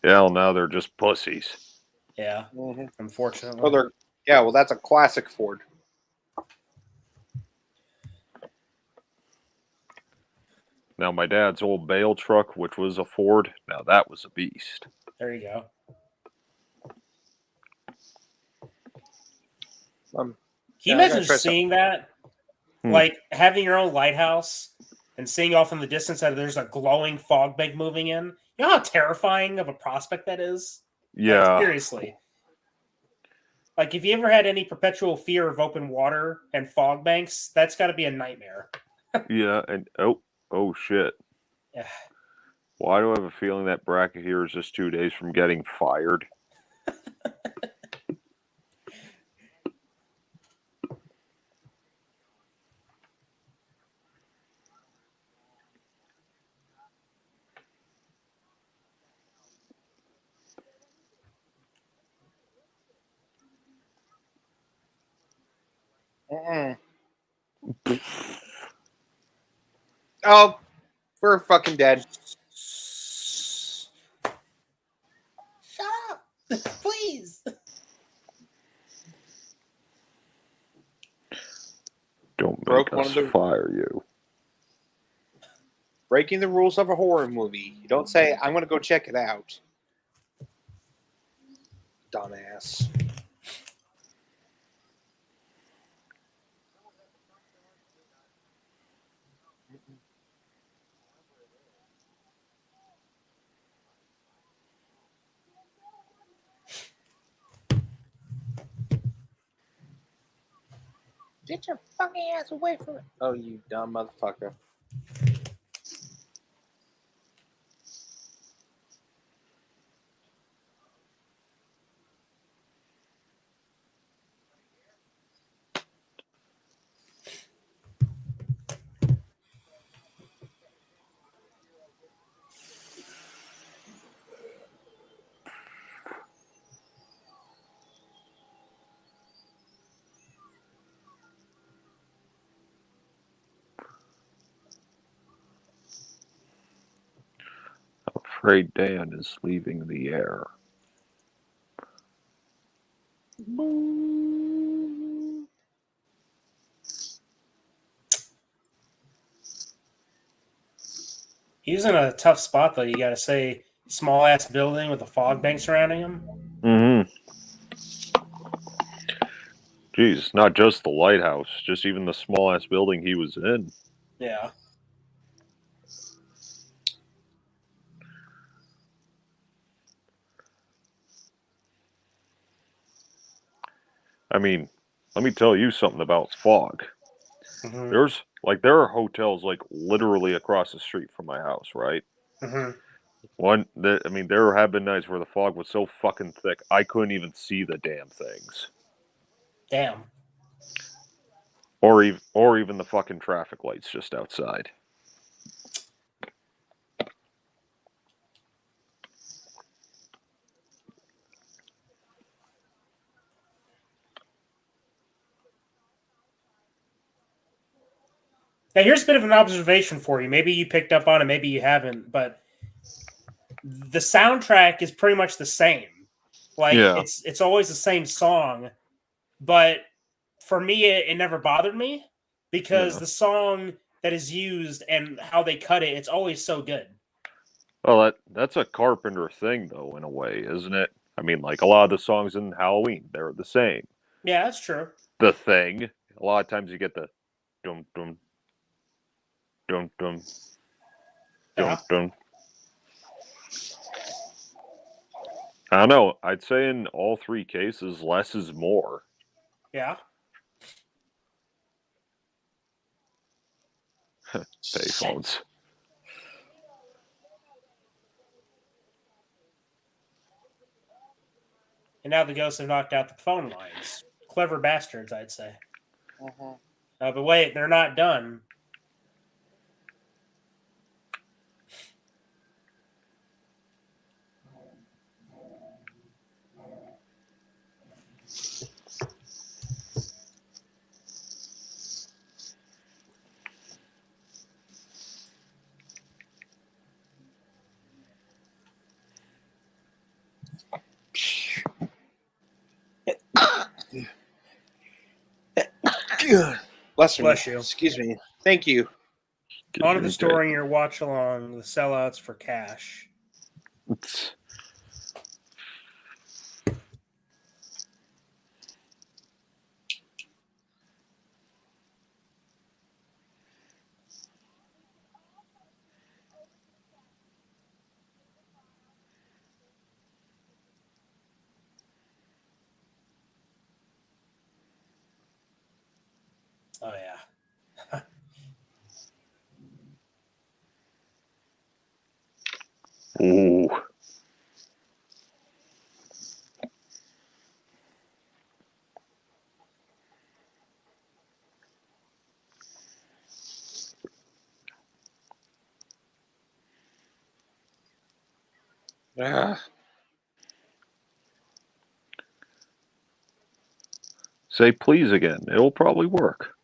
Yeah, well, now they're just pussies. Yeah, Mm-hmm. unfortunately. Well, well, that's a classic Ford. Now, my dad's old bale truck, which was a Ford, now that was a beast. There you go. Can you imagine just seeing that? Like having your own lighthouse and seeing off in the distance that there's a glowing fog bank moving in. You know how terrifying of a prospect that is? Yeah. Like, seriously. Like, if you ever had any perpetual fear of open water and fog banks, that's got to be a nightmare. Yeah, and oh shit. Yeah. Why do I have a feeling that bracket here is just 2 days from getting fired? Oh, we're fucking dead. Shut up! Please! Don't Broke make one us of the- fire you. Breaking the rules of a horror movie. You don't say, I'm going to go check it out. Dumbass. Get your fucking ass away from it. Oh, you dumb motherfucker. I'm afraid Dan is leaving the air. He's in a tough spot, though, you gotta say. Small ass building with a fog bank surrounding him. Mm-hmm. Geez, not just the lighthouse, just even the small ass building he was in. Yeah. I mean, let me tell you something about fog. Mm-hmm. There are hotels like literally across the street from my house, right? Mm-hmm. There have been nights where the fog was so fucking thick I couldn't even see the damn things, Damn. or even the fucking traffic lights just outside. Now, here's a bit of an observation for you. Maybe you picked up on it, maybe you haven't, but the soundtrack is pretty much the same. Like Yeah. it's always the same song, but for me, it never bothered me because Yeah. the song that is used and how they cut it, it's always so good. Well, that's a Carpenter thing, though, in a way, isn't it? I mean, like a lot of the songs in Halloween, they're the same. Yeah, that's true. The Thing, a lot of times you get the dum dum dum dum dum Yeah, dum. I don't know. I'd say in all three cases, less is more. yeah. Payphones. And now the ghosts have knocked out the phone lines. Clever bastards, I'd say. Mhm. But wait, they're not done. Bless me. Bless you. Excuse me. Thank you. Gives On to you the story in your watch along, the sellouts for cash. It's- Oh yeah. Ooh. Ugh. Say please again. It'll probably work.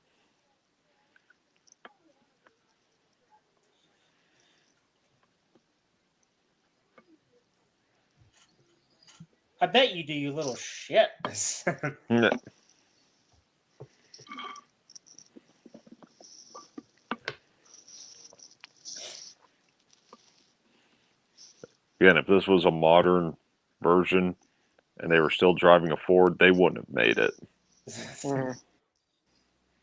I bet you do, you little shit. Yeah. Again, if this was a modern version and they were still driving a Ford, they wouldn't have made it. Mhm.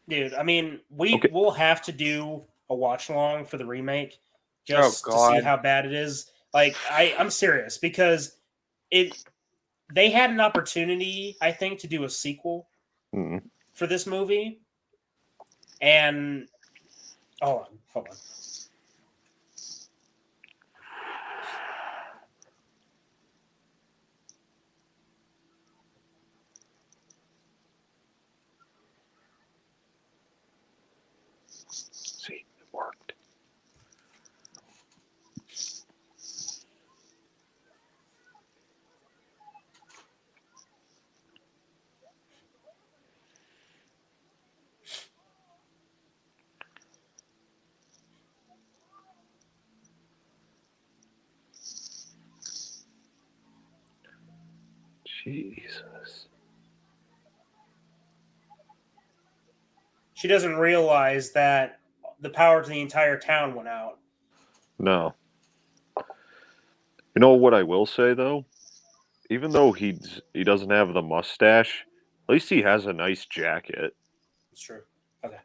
Dude, I mean, we Okay. will have to do a watch along for the remake Oh just to see God. how bad it is. Like, I'm serious because it they had an opportunity, I think, to do a sequel Mm. for this movie. And hold on. See, it worked. Jesus. She doesn't realize that the power to the entire town went out. No. You know what I will say though? Even though he doesn't have the mustache, at least he has a nice jacket. It's true. Okay.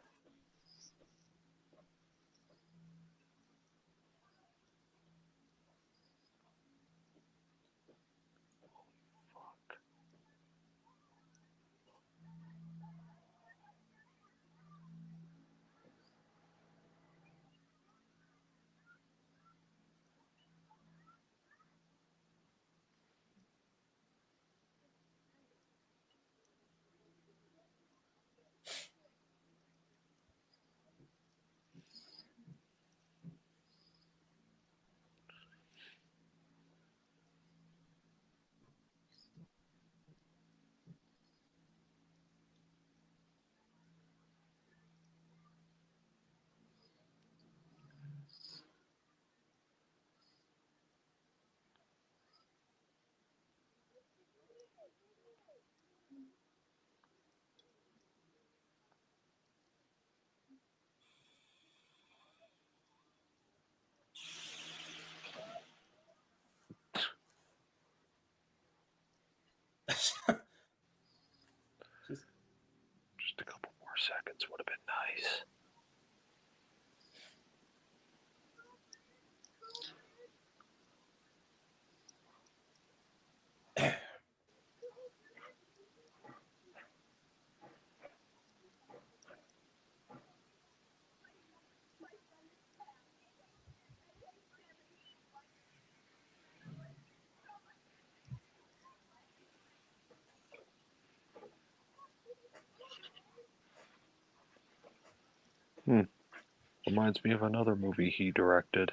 Reminds me of another movie he directed.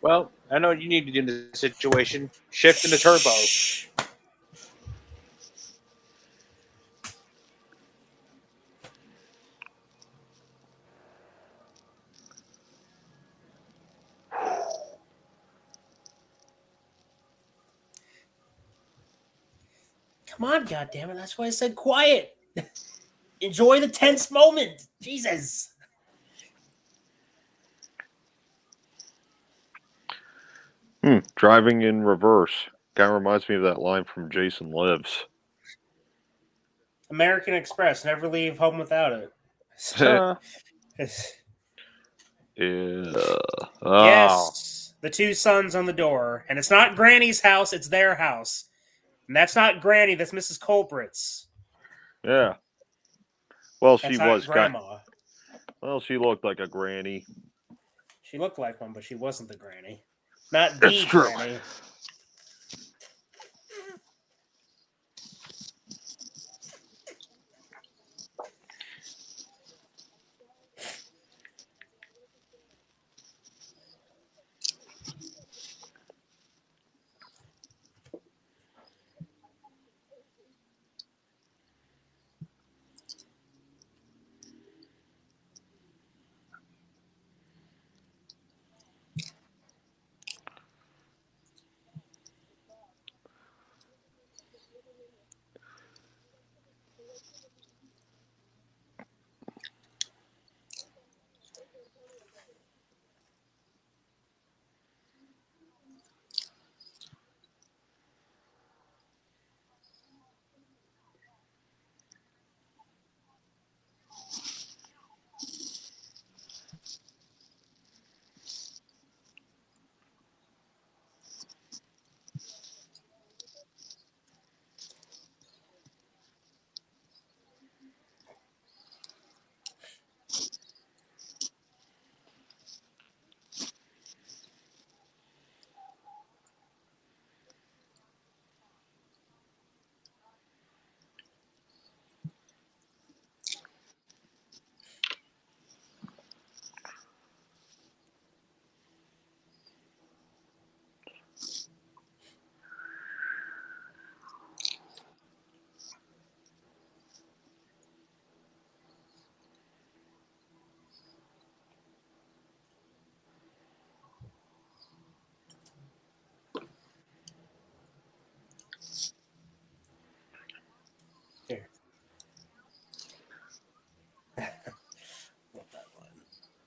Well, I know what you need to do in this situation. Shift into turbo. Come on, goddammit. That's why I said quiet. Enjoy the tense moment. Jesus. Driving in reverse. Kind of reminds me of that line from Jason Lives. American Express. Never leave home without it. Huh. Yeah. Yes. The two sons on the door. And it's not Granny's house, it's their house. And that's not Granny, that's Mrs. Culprit's. Yeah. Well, she That's not was kind. Grandma. Well, she looked like a granny. She looked like one, but she wasn't the Granny. Not That's the true. Granny. Here.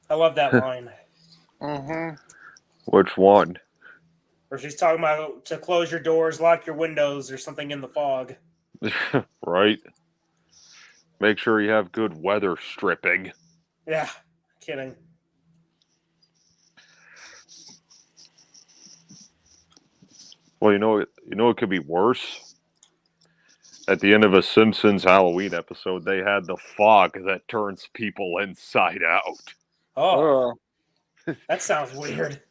I love that line. Mm-hmm. Which one? Where she's talking about to close your doors, lock your windows, or something in the fog. Right? Make sure you have good weather stripping. Yeah, kidding. Well, you know it could be worse. At the end of a Simpsons Halloween episode, they had the fog that turns people inside out. Oh, that sounds weird.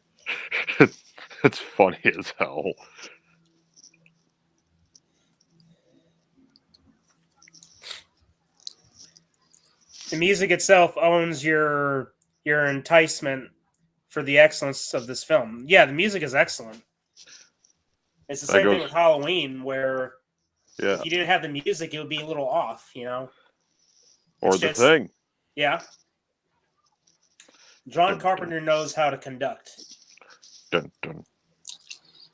It's funny as hell. the music itself owns your enticement for the excellence of this film. Yeah, the music is excellent. It's the That same thing goes- with Halloween, where Yeah. if you didn't have the music, it would be a little off, you know? Or It's The just- Thing. Yeah. John Carpenter knows how to conduct. Dun, dun,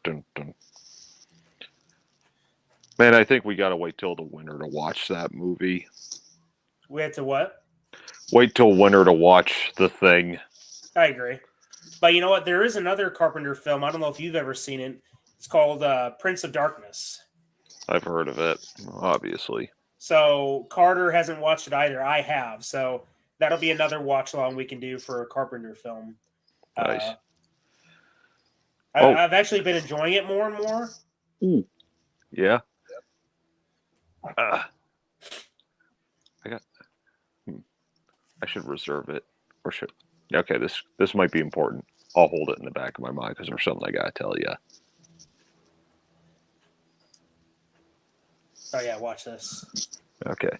dun, dun. Man, I think we got to wait till the winter to watch that movie. We had to what? Wait till winter to watch The Thing. I agree. But you know what? There is another Carpenter film. I don't know if you've ever seen it. It's called Prince of Darkness. I've heard of it, obviously. So Carter hasn't watched it either. I have. So that'll be another watch along we can do for a Carpenter film. Nice. I've actually been enjoying it more and more. Yeah. I should reserve it, or should? Okay, this might be important. I'll hold it in the back of my mind because there's something I gotta tell you. Oh yeah, watch this. Okay.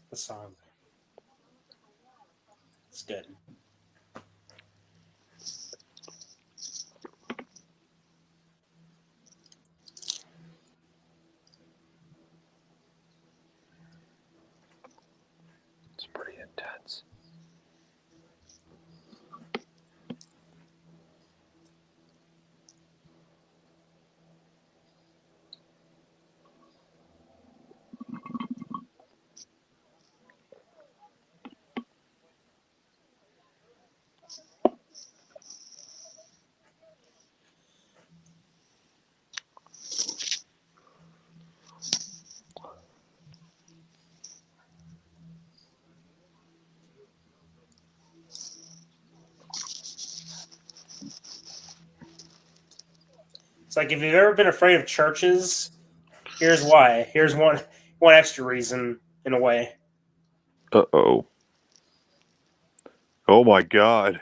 The song. It's good. It's pretty intense. It's like if you've ever been afraid of churches, here's why. Here's one extra reason in a way. Uh-oh. Oh my God.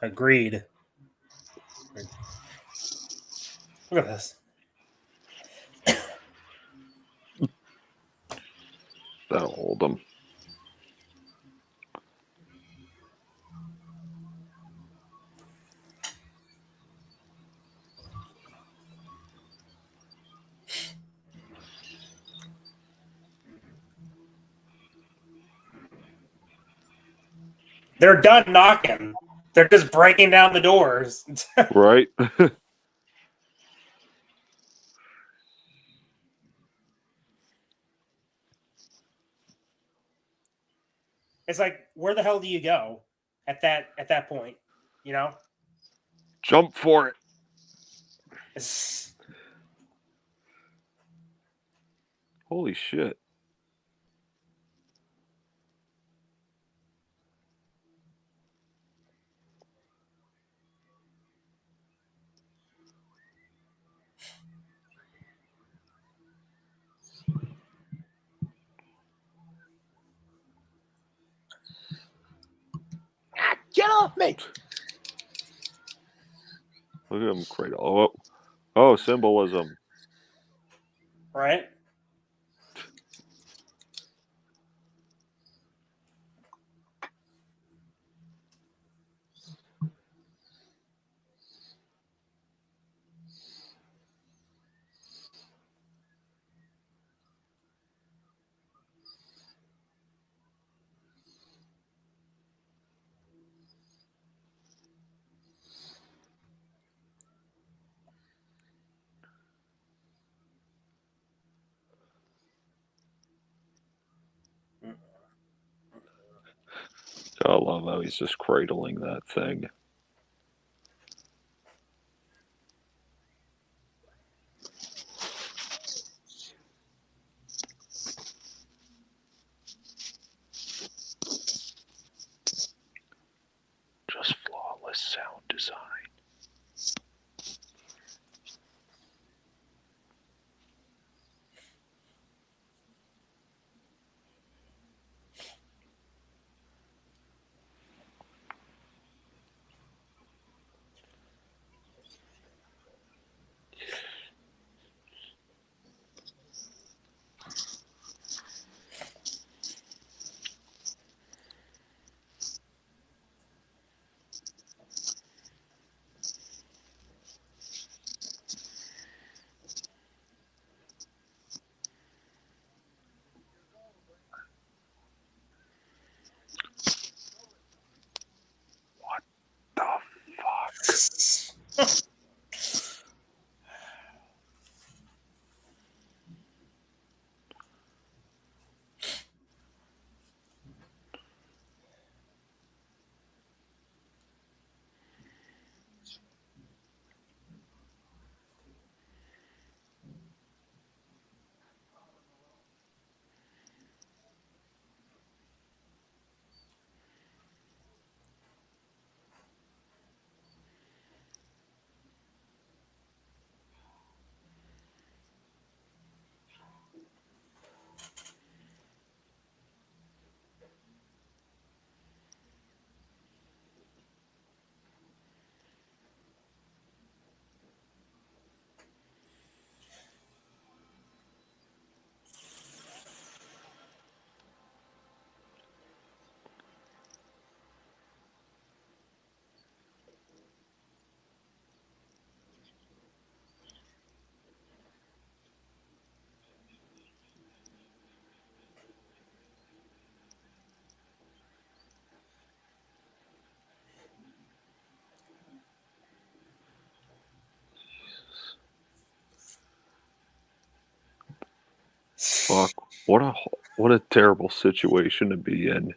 Agreed. Look at this. That'll hold them. They're done knocking. They're just breaking down the doors. Right? It's like, where the hell do you go at that point? You know? Jump for it. It's, Holy shit. Get off me! Look at him cradle. Oh, symbolism. Right? I love how he's just cradling that thing. Just flawless sound design. Fuck. What a terrible situation to be in.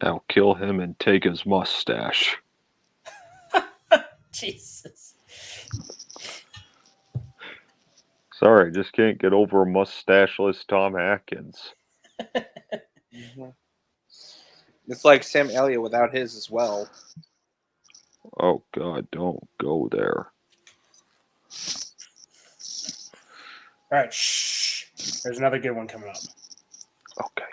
Now kill him and take his mustache. Jesus. Sorry, just can't get over a mustacheless Tom Atkins. Mhm. It's like Sam Elliott without his as well. Oh God, don't go there. All right, shh. There's another good one coming up. Okay.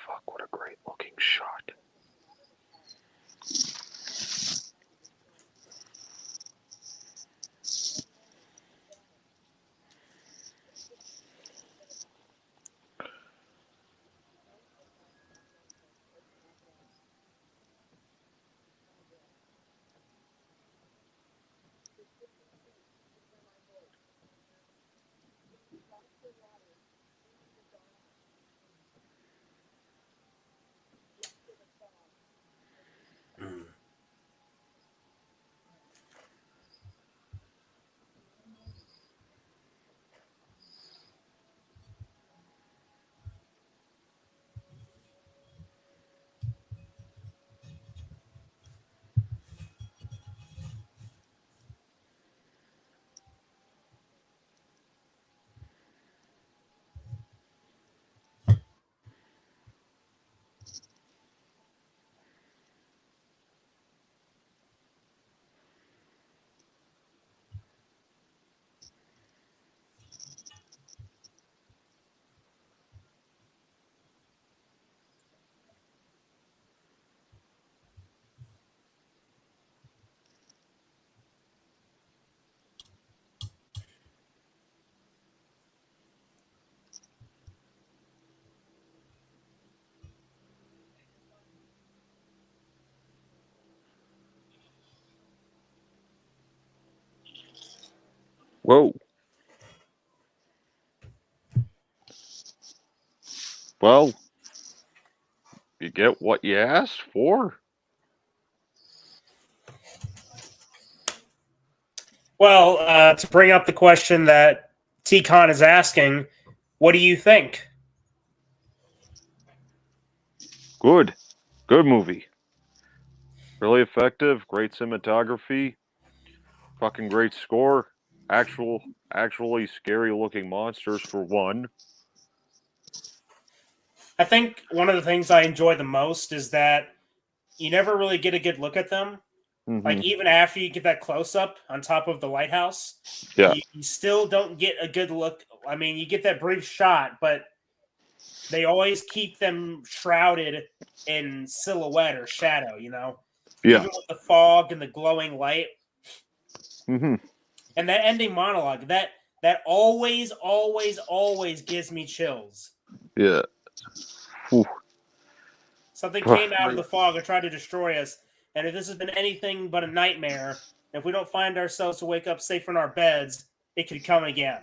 Fuck, what a great looking shot. Whoa. Well, you get what you asked for. Well, to bring up the question that T-Con is asking, what do you think? Good. Good movie. Really effective. Great cinematography. Fucking great score. Actually scary looking monsters for one. I think one of the things I enjoy the most is that you never really get a good look at them. Like, Mm-hmm. even after you get that close up on top of the lighthouse, Yeah. you still don't get a good look. I mean, you get that brief shot, but they always keep them shrouded in silhouette or shadow, you know? Yeah. Even with the fog and the glowing light. Mm-hmm. And that ending monologue, that always gives me chills. Yeah. Whew. Something came out of the fog and tried to destroy us. And if this has been anything but a nightmare, if we don't find ourselves to wake up safe in our beds, it could come again.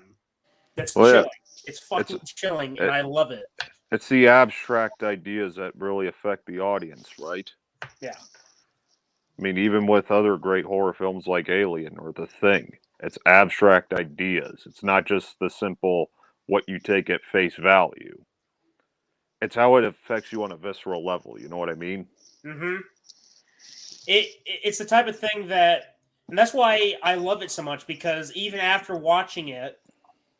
That's Well, yeah. chilling. It's fucking chilling, and it- I love it. It's the abstract ideas that really affect the audience, right? Yeah. I mean, even with other great horror films like Alien or The Thing, it's abstract ideas. It's not just the simple what you take at face value. It's how it affects you on a visceral level. You know what I mean? Mm-hmm. It's the type of thing that, and that's why I love it so much, because even after watching it,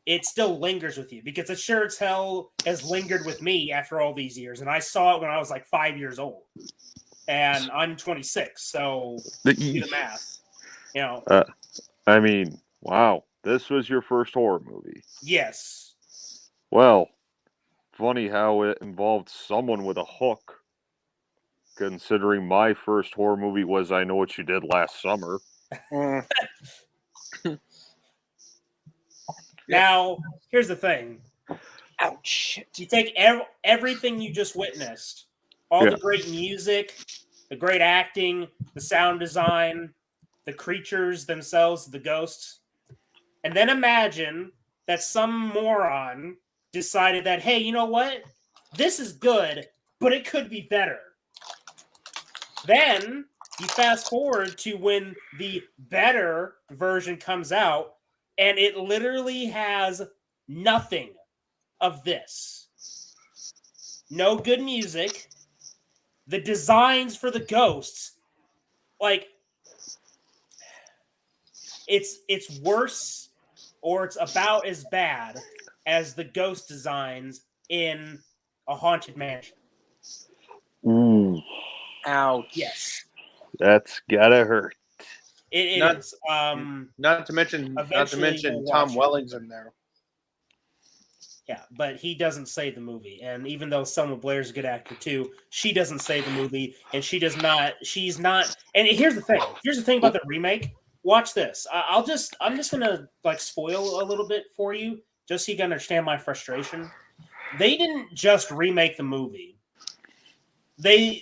it still lingers with you, because it sure as hell has lingered with me after all these years. And I saw it when I was like 5 years old, and I'm 26, so do the math. You know, I mean, wow, this was your first horror movie. yes. Well, funny how it involved someone with a hook, considering my first horror movie was I Know What You Did Last Summer. Mm. Now, here's the thing. Ouch. You take everything you just witnessed, all the great music, the great acting, the sound design, the creatures themselves, the ghosts, and then imagine that some moron decided that, hey, you know what? This is good, but it could be better. Then you fast forward to when the better version comes out, and it literally has nothing of this. No good music. The designs for the ghosts, like, it's worse, or it's about as bad as the ghost designs in a haunted mansion. Ooh, Ouch. Yes, that's gotta hurt. it Not- is. Not to mention Eventually we'll Tom watch it. Welling's in there. Yeah, but he doesn't save the movie. And even though Selma Blair's a good actor too, she doesn't save the movie, and she's not. And here's the thing. Here's the thing about the remake. Watch this. I'm just gonna like spoil a little bit for you, just so you can understand my frustration. They didn't just remake the movie. You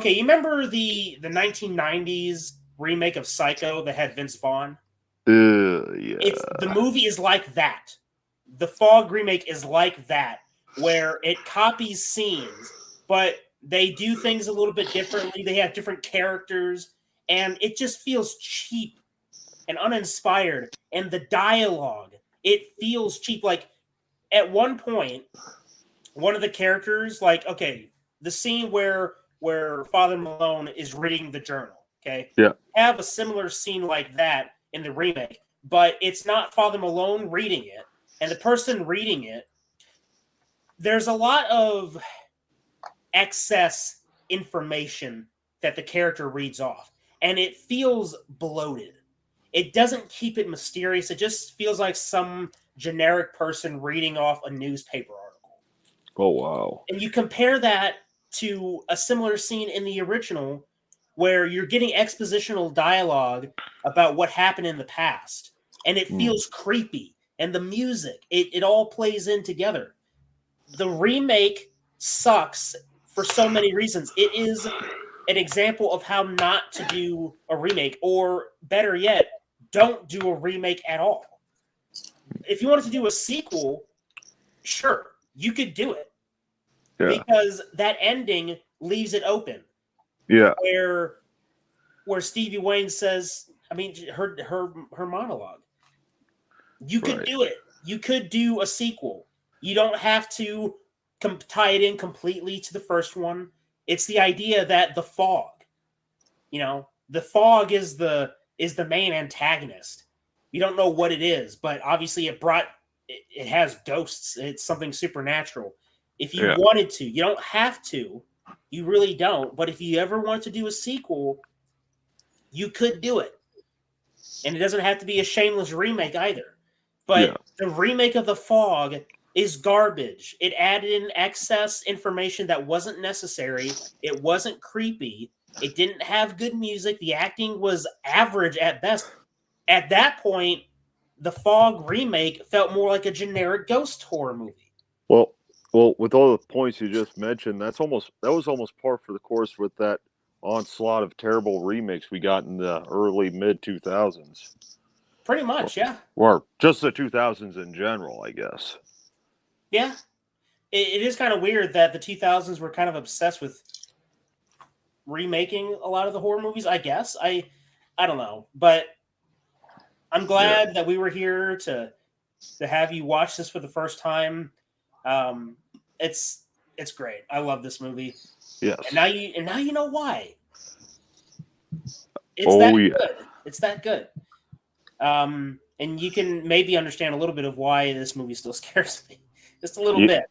remember the 1990s remake of Psycho that had Vince Vaughn? Yeah. The movie is like that. The Fog remake is like that, where it copies scenes, but they do things a little bit differently. They have different characters, and it just feels cheap and uninspired. And the dialogue, it feels cheap. Like at one point, one of the characters, like, okay, the scene where Father Malone is reading the journal, okay? Yeah. Have a similar scene like that in the remake, but it's not Father Malone reading it. And the person reading it, there's a lot of excess information that the character reads off, and it feels bloated. It doesn't keep it mysterious. It just feels like some generic person reading off a newspaper article. Oh, wow. And you compare that to a similar scene in the original where you're getting expositional dialogue about what happened in the past, and it feels creepy. And the music, it all plays in together. The remake sucks for so many reasons. It is an example of how not to do a remake, or better yet, don't do a remake at all. If you wanted to do a sequel, sure, you could do it. Yeah. Because that ending leaves it open. Yeah. Where Stevie Wayne says, I mean, her monologue. You could do it. You could do a sequel. You don't have to tie it in completely to the first one. It's the idea that the fog, the fog is the main antagonist. You don't know what it is, but obviously it has ghosts. It's something supernatural. If you wanted to, you don't have to. You really don't. But if you ever want to do a sequel, you could do it. And it doesn't have to be a shameless remake either. But the remake of The Fog is garbage. It added in excess information that wasn't necessary. It wasn't creepy. It didn't have good music. The acting was average at best. At that point, The Fog remake felt more like a generic ghost horror movie. Well, with all the points you just mentioned, that was almost par for the course with that onslaught of terrible remakes we got in the early mid 2000s. Pretty much, yeah. Or just the 2000s in general, I guess. Yeah. It is kind of weird that the 2000s were kind of obsessed with remaking a lot of the horror movies, I guess. I don't know. But I'm glad that we were here to have you watch this for the first time. It's great. I love this movie. Yes. And now you know why. It's that good. And you can maybe understand a little bit of why this movie still scares me. Just a little bit.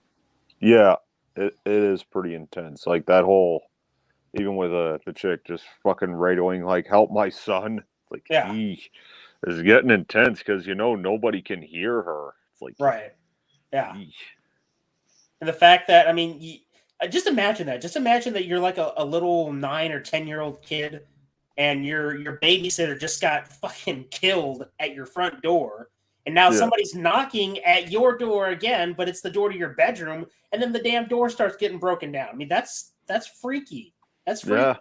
Yeah, it is pretty intense. Like that whole, even with the chick just fucking radioing, like, help my son. Like, it's getting intense because, nobody can hear her. It's like, right. Yeah. Yeesh. And the fact that, I mean, just imagine that. Just imagine that you're like a little 9 or 10-year-old kid, and your babysitter just got fucking killed at your front door, and now Yeah. somebody's knocking at your door again, but it's the door to your bedroom, and then the damn door starts getting broken down. I mean, that's freaky. That's freaky. Yeah.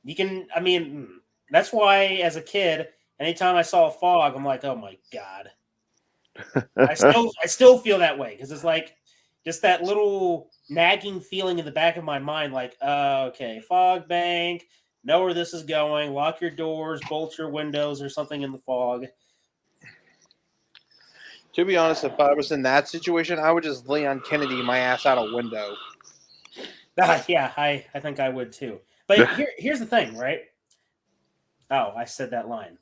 You can, I mean, that's why as a kid, anytime I saw a fog, I'm like, oh my God. I still feel that way because it's like just that little nagging feeling in the back of my mind, like, okay, fog bank, know where this is going, lock your doors, bolt your windows, or something in the fog. To be honest, if I was in that situation, I would just Leon Kennedy my ass out a window. Yeah, I think I would too. But here's the thing, right? Oh, I said that line.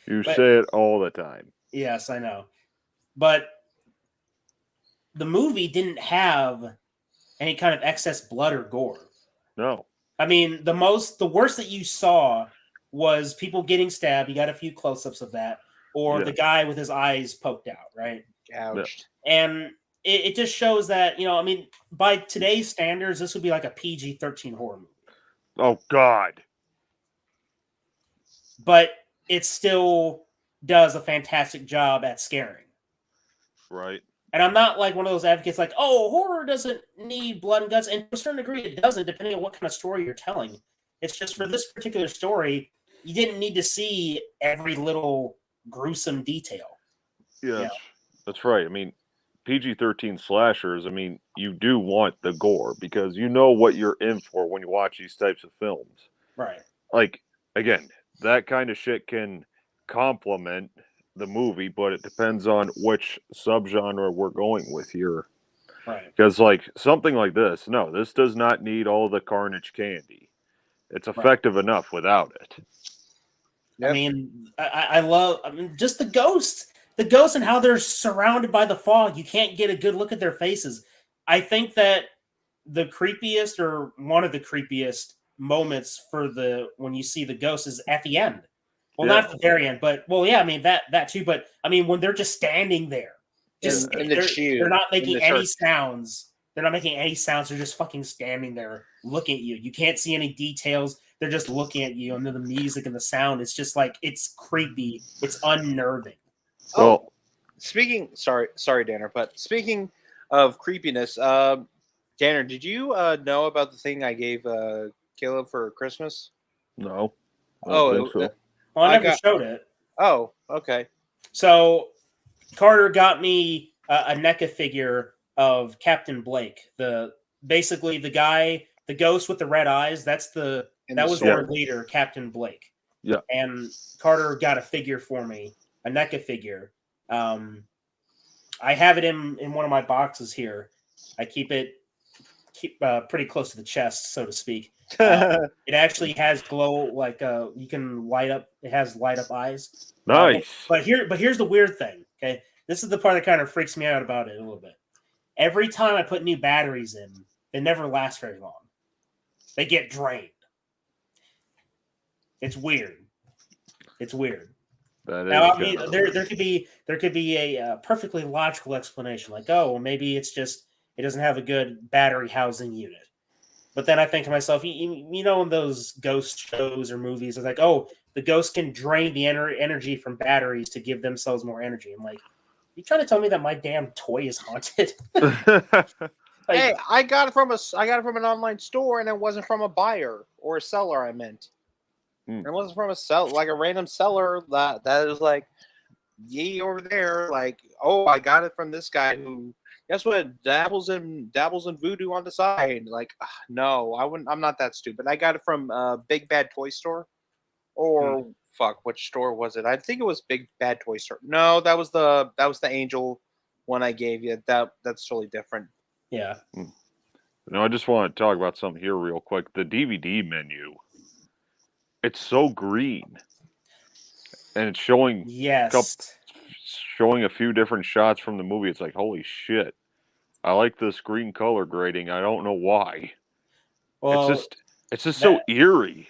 You say it all the time. Yes, I know. But the movie didn't have any kind of excess blood or gore. No. I mean, the worst that you saw was people getting stabbed. You got a few close-ups of that, or the guy with his eyes poked out, right? Gouged. And it just shows that, I mean, by today's standards, this would be like a PG-13 horror movie. Oh God. But it still does a fantastic job at scaring. Right. And I'm not like one of those advocates like, oh, horror doesn't need blood and guts. And to a certain degree, it doesn't, depending on what kind of story you're telling. It's just for this particular story, you didn't need to see every little gruesome detail. Yeah, that's right. I mean, PG-13 slashers, I mean, you do want the gore because you know what you're in for when you watch these types of films. Right. Like, again, that kind of shit can complement the movie, but it depends on which subgenre we're going with here. Right. Because, like, something like this does not need all the carnage candy. It's effective enough without it. Yep. I mean, I love just the ghosts and how they're surrounded by the fog. You can't get a good look at their faces. I think that the creepiest or one of the creepiest moments for when you see the ghosts is at the end. Well, not at the very end, but I mean that too. But I mean when they're just standing there, just they're not making any sounds. They're not making any sounds. They're just fucking standing there looking at you. You can't see any details. They're just looking at you, and then the music and the sound. It's just like it's creepy. It's unnerving. Oh, speaking. Sorry, Danner. But speaking of creepiness, Danner, did you know about the thing I gave Caleb for Christmas? No. I don't think so. Well, I never showed it. Oh, okay. So Carter got me a NECA figure of Captain Blake, basically the guy, the ghost with the red eyes. That was our leader, Captain Blake. Yeah. And Carter got a figure for me, a NECA figure. I have it in one of my boxes here. I keep pretty close to the chest, so to speak. It actually has glow, like you can light up. It has light up eyes. Nice. But here's the weird thing. Okay, this is the part that kind of freaks me out about it a little bit. Every time I put new batteries in, they never last very long. They get drained. It's weird. It's weird. Now, I mean, there could be a perfectly logical explanation, like, oh, well, maybe it's just it doesn't have a good battery housing unit. But then I think to myself, you know, in those ghost shows or movies, it's like, oh, the ghost can drain the energy from batteries to give themselves more energy. I'm like, you trying to tell me that my damn toy is haunted? Hey, I got it from an online store, and it wasn't from a buyer or a seller. I meant it wasn't from a random seller that is like, yee over there. Like, oh, I got it from this guy who, guess what, dabbles in voodoo on the side. Like, no, I wouldn't. I'm not that stupid. I got it from Big Bad Toy Store, or fuck, which store was it? I think it was Big Bad Toy Store. No, that was the Angel one I gave you. That's totally different. Yeah. No, I just want to talk about something here real quick. The DVD menu, it's so green, and it's showing showing a few different shots from the movie. It's like, holy shit! I like this green color grading. I don't know why. Well, it's just so eerie.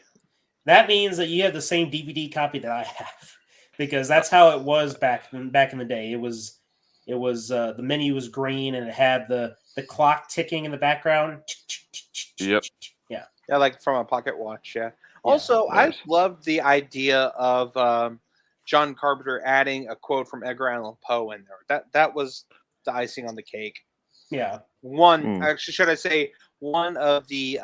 That means that you have the same DVD copy that I have, because that's how it was back in the day. It was It was the menu was green and it had the clock ticking in the background. Yep. Yeah. Yeah, like from a pocket watch. Yeah. Yeah. Also, I Nice. loved the idea of John Carpenter adding a quote from Edgar Allan Poe in there. That was the icing on the cake. Yeah. Actually, should I say one of the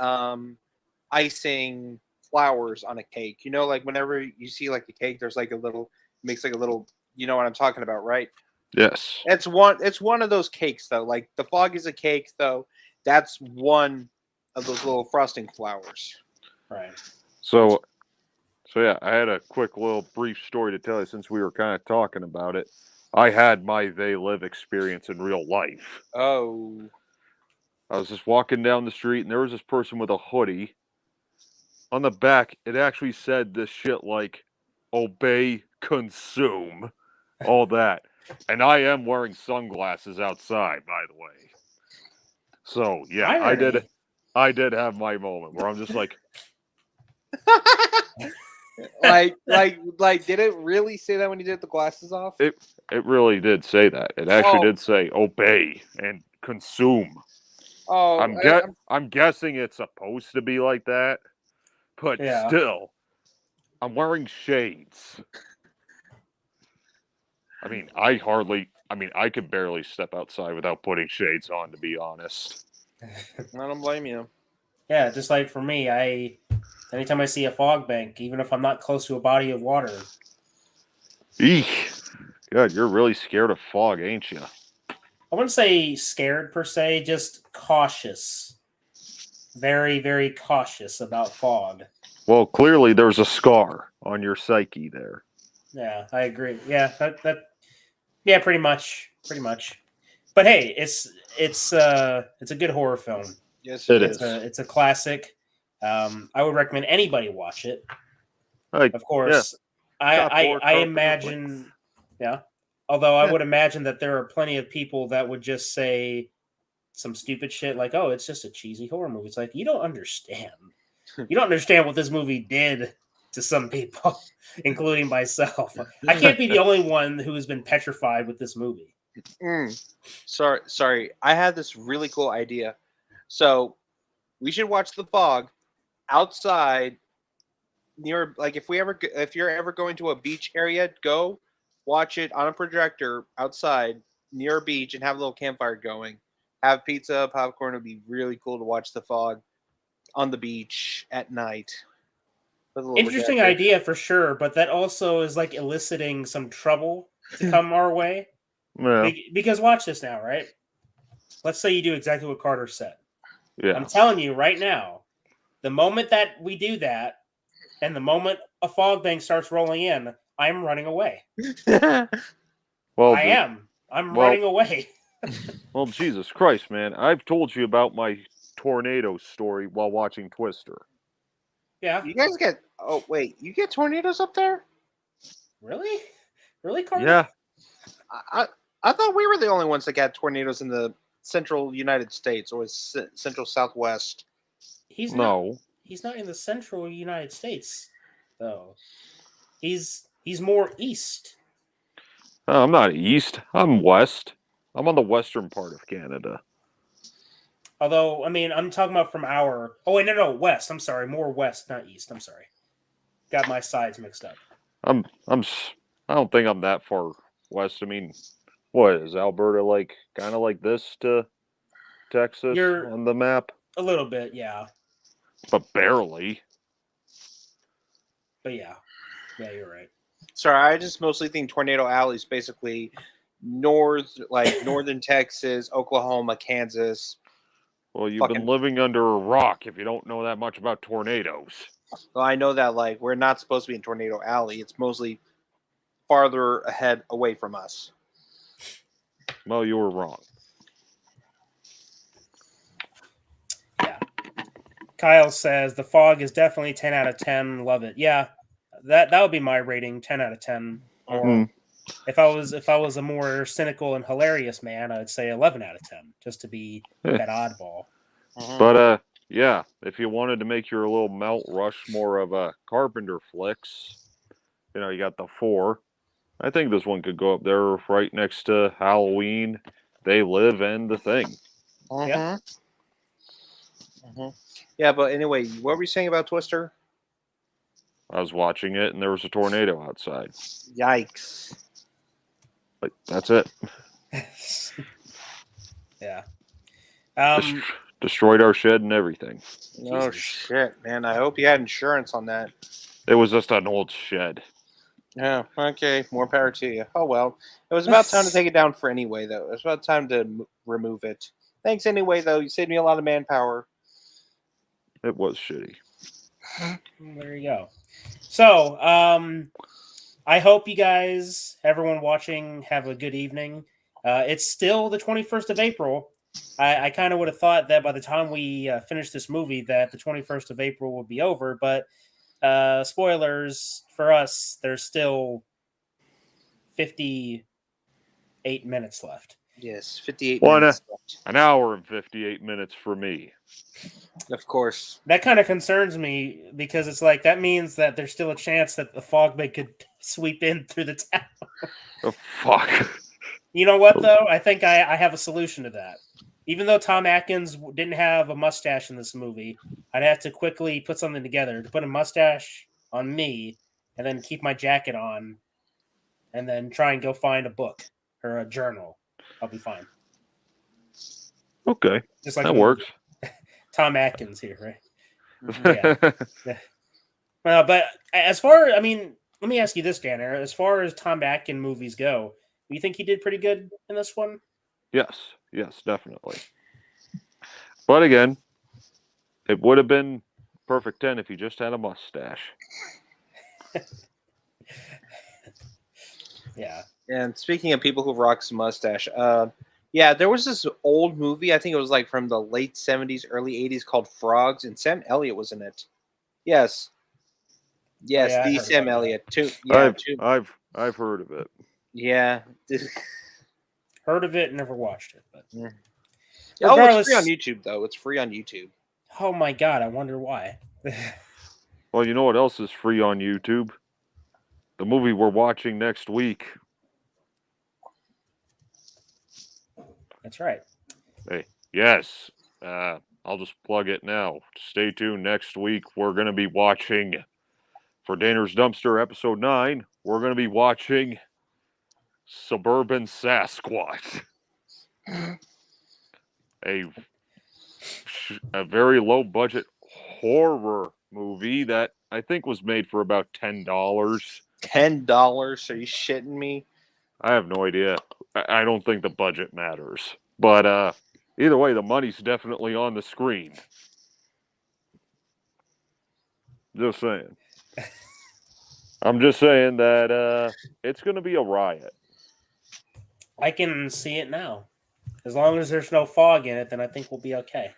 icing flowers on a cake? You know, like whenever you see like the cake, there's like a little makes like a little. You know what I'm talking about, right? Yes. It's one of those cakes though. Like the fog is a cake though. That's one of those little frosting flowers. Right. So yeah, I had a quick little brief story to tell you since we were kind of talking about it. I had my They Live experience in real life. Oh. I was just walking down the street and there was this person with a hoodie. On the back, it actually said this shit like obey, consume, all that. And I am wearing sunglasses outside, by the way. So yeah, Irony. I did have my moment where I'm just like, Did it really say that when you did the glasses off? it really did say that. It actually Oh. did say obey and consume. Oh, I'm guessing it's supposed to be like that, but Yeah. still, I'm wearing shades. I mean, I could barely step outside without putting shades on, to be honest. I don't blame you. Yeah, just like for me, anytime I see a fog bank, even if I'm not close to a body of water. Eek. God, you're really scared of fog, ain't you? I wouldn't say scared per se, just cautious. Very, very cautious about fog. Well, clearly there's a scar on your psyche there. Yeah, I agree. Yeah, yeah, pretty much. But hey, it's a good horror film. Yes, It is. is. It's a classic. I would recommend anybody watch it. Like, Of course, Top I four imagine, yeah. Although I would imagine that there are plenty of people that would just say some stupid shit like, "Oh, it's just a cheesy horror movie." It's like you don't understand. You don't understand what this movie did to some people, including myself. I can't be the only one who has been petrified with this movie. Sorry. I had this really cool idea. So we should watch The Fog outside near, like if you're ever going to a beach area, go watch it on a projector outside near a beach and have a little campfire going. Have pizza, popcorn. It'd be really cool to watch The Fog on the beach at night. With a little Interesting projector. idea for sure, but that also is like eliciting some trouble to come our way. yeah, Because watch this now, right? Let's say you do exactly what Carter said. yeah. I'm telling you right now, the moment that we do that, and the moment a fog bank starts rolling in, I'm running away. Well, I'm running away. well, Jesus Christ, man! I've told you about my tornado story while watching Twister. Yeah. You guys get? Oh wait, you get tornadoes up there? Really? Really, Carter? Yeah, I thought we were the only ones that got tornadoes in the central United States, or central Southwest. He's no. not in the central United States, though. He's more east. I'm not east. I'm west. I'm on the western part of Canada. Although, I mean, I'm talking about from our. Oh wait, no, west. I'm sorry, more west, not east. I'm sorry, got my sides mixed up. I don't think I'm that far west. I mean, what is Alberta like? Kind of like this to Texas You're- on the map, A little bit, yeah, but barely. but yeah, you're right. Sorry, I just mostly think Tornado Alley is basically northern Texas, Oklahoma, Kansas. Well, you've been living under a rock if you don't know that much about tornadoes. Well, I know that like we're not supposed to be in Tornado Alley. It's mostly farther ahead away from us. Well, you were wrong. Yeah. Kyle says The Fog is definitely 10 out of 10. Love it. Yeah, that would be my rating, 10 out of 10. Or if I was a more cynical and hilarious man, I'd say 11 out of 10, just to be that oddball. But yeah, if you wanted to make your little Mount Rushmore of Carpenter flicks, you got the 4. I think this one could go up there right next to Halloween, They Live, and The Thing. Mm-hmm. Mm-hmm. Yeah, but anyway, what were you saying about Twister? I was watching it, and there was a tornado outside. Yikes. Like, that's it. Yeah. Destroyed our shed and everything. Oh, Jesus. shit, man. I hope you had insurance on that. It was just an old shed. Yeah, okay. More power to you. Oh, well. It was about time to take it down for anyway, though. It was about time to remove it. Thanks anyway, though. You saved me a lot of manpower. It was shitty. There you go. So, I hope you guys, everyone watching, have a good evening. It's still the 21st of April. I kind of would have thought that by the time we finish this movie that the 21st of April would be over, but spoilers for us, there's still 58 minutes left. Yes, 58 Well, minutes left. An hour and 58 minutes for me. Of course. That kind of concerns me because it's like that means that there's still a chance that the fog bank could sweep in through the town. Oh, fuck. You know what, though? I think I have a solution to that. Even though Tom Atkins didn't have a mustache in this movie, I'd have to quickly put something together to put a mustache on me and then keep my jacket on and then try and go find a book or a journal. I'll be fine. Okay. Just like That works. Tom Atkins here, right? Yeah. But as far, I mean, let me ask you this, Danner. As far as Tom Atkins movies go, do you think he did pretty good in this one? Yes, definitely. But again, it would have been perfect 10 if he just had a mustache. Yeah. And speaking of people who rock some mustache, yeah, there was this old movie, I think it was like from the late 70s, early 80s called Frogs, and Sam Elliott was in it. Yes. Yes, Yeah, I the heard Sam about Elliott. I've heard of it. Yeah. Heard of it, never watched it. But Oh, it's regardless, free on YouTube, though. It's free on YouTube. oh my god, I wonder why. Well, you know what else is free on YouTube? The movie we're watching next week. That's right. Hey, yes. I'll just plug it now. Stay tuned. Next week, we're going to be watching, for Danner's Dumpster episode 9, we're going to be watching Suburban Sasquatch. a very low budget horror movie that I think was made for about $10. $10? Are you shitting me? I have no idea. I don't think the budget matters. But either way, the money's definitely on the screen. Just saying. I'm just saying that it's going to be a riot. I can see it now. As long as there's no fog in it, then I think we'll be okay.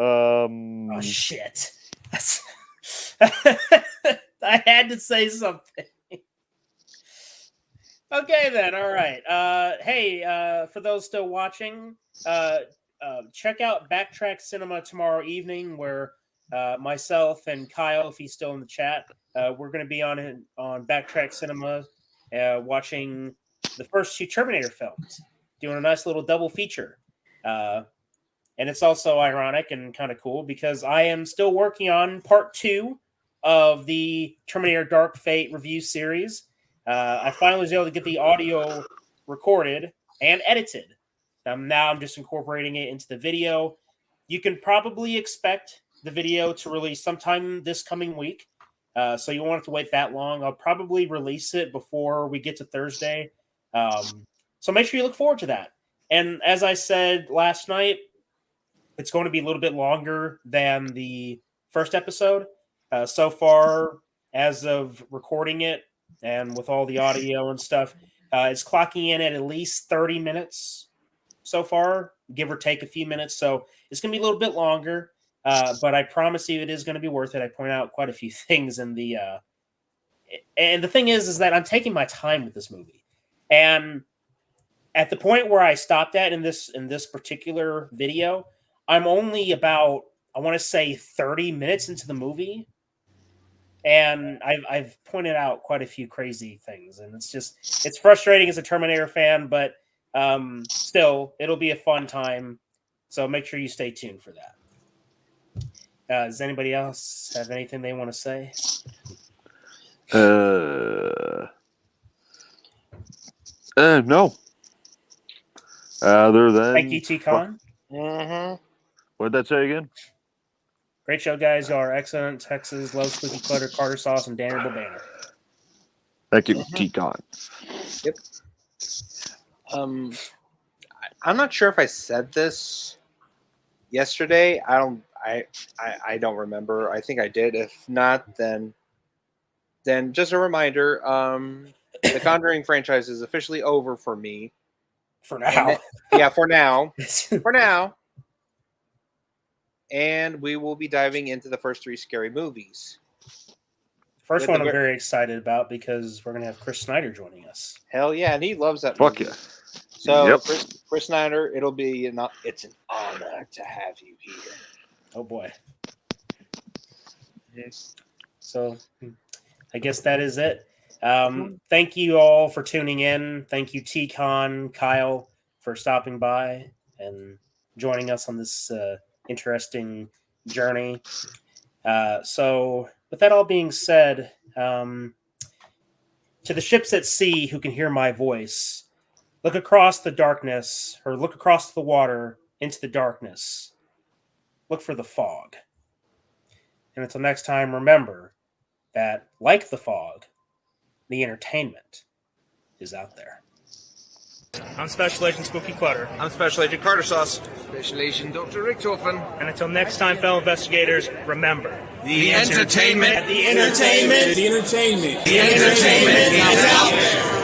Oh, shit. I had to say something. Okay, then. All right. Hey, for those still watching, check out Backtrack Cinema tomorrow evening, where myself and Kyle, if he's still in the chat, we're going to be on Backtrack Cinema watching the first 2 Terminator films, doing a nice little double feature. And it's also ironic and kind of cool because I am still working on part 2 of the Terminator Dark Fate review series. I finally was able to get the audio recorded and edited. Now I'm just incorporating it into the video. You can probably expect the video to release sometime this coming week. So you won't have to wait that long. I'll probably release it before we get to Thursday. So make sure you look forward to that. And as I said last night, it's going to be a little bit longer than the first episode. So far, as of recording it and with all the audio and stuff, it's clocking in at least 30 minutes so far, give or take a few minutes. So it's going to be a little bit longer, but I promise you it is going to be worth it. I point out quite a few things in the and the thing is that I'm taking my time with this movie. And at the point where I stopped at in this particular video, I'm only about, I want to say 30 minutes into the movie. And I've pointed out quite a few crazy things, and it's frustrating as a Terminator fan, but still, it'll be a fun time. So make sure you stay tuned for that. Does anybody else have anything they want to say? No. Other than Thank you, T-Con. Mm-hmm. What did that say again? Great show, guys. Y'all are excellent. Texas, love Spooky Clutter, Carter Sauce, and Daniel Banner. Thank you, T-Con. Yep. I'm not sure if I said this yesterday. I don't remember. I think I did. If not, then just a reminder. The Conjuring franchise is officially over for me. For now. For now. For now. And we will be diving into the first 3 scary movies. First one I'm very excited about because we're going to have Chris Snyder joining us. Hell yeah, and he loves that Fuck movie. yeah. So, Yep. Chris Snyder, it's an honor to have you here. Oh, boy. So, I guess that is it. Thank you all for tuning in. Thank you, T-Con, Kyle, for stopping by and joining us on this interesting journey. So, with that all being said, to the ships at sea who can hear my voice, look across the darkness, or look across the water into the darkness. Look for the fog. And until next time, remember that, like the fog, the entertainment is out there. I'm Special Agent Spooky Clutter. I'm Special Agent Carter Sauce. Special Agent Dr. Richtofen. And until next time, fellow investigators, remember, The entertainment is out there.